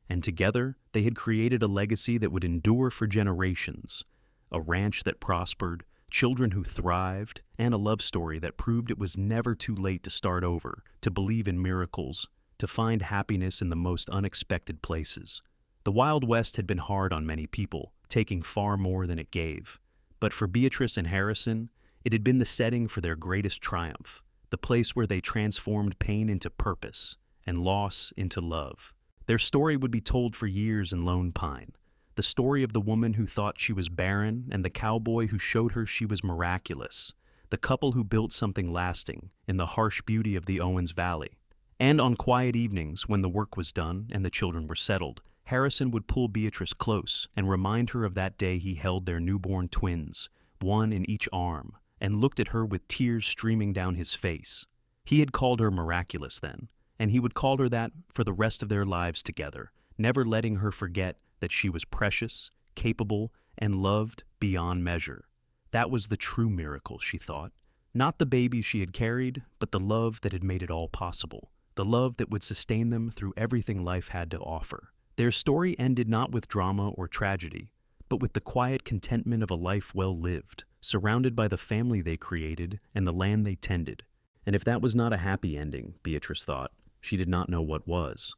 And together, they had created a legacy that would endure for generations, a ranch that prospered, children who thrived, and a love story that proved it was never too late to start over, to believe in miracles, to find happiness in the most unexpected places. The Wild West had been hard on many people, taking far more than it gave. But for Beatrice and Harrison, it had been the setting for their greatest triumph, the place where they transformed pain into purpose and loss into love. Their story would be told for years in Lone Pine, the story of the woman who thought she was barren and the cowboy who showed her she was miraculous, the couple who built something lasting in the harsh beauty of the Owens Valley. And on quiet evenings, when the work was done and the children were settled, Harrison would pull Beatrice close and remind her of that day he held their newborn twins, one in each arm, and looked at her with tears streaming down his face. He had called her miraculous then, and he would call her that for the rest of their lives together, never letting her forget that she was precious, capable, and loved beyond measure. That was the true miracle, she thought. Not the baby she had carried, but the love that had made it all possible, the love that would sustain them through everything life had to offer. Their story ended not with drama or tragedy, but with the quiet contentment of a life well lived, surrounded by the family they created and the land they tended. And if that was not a happy ending, Beatrice thought, she did not know what was.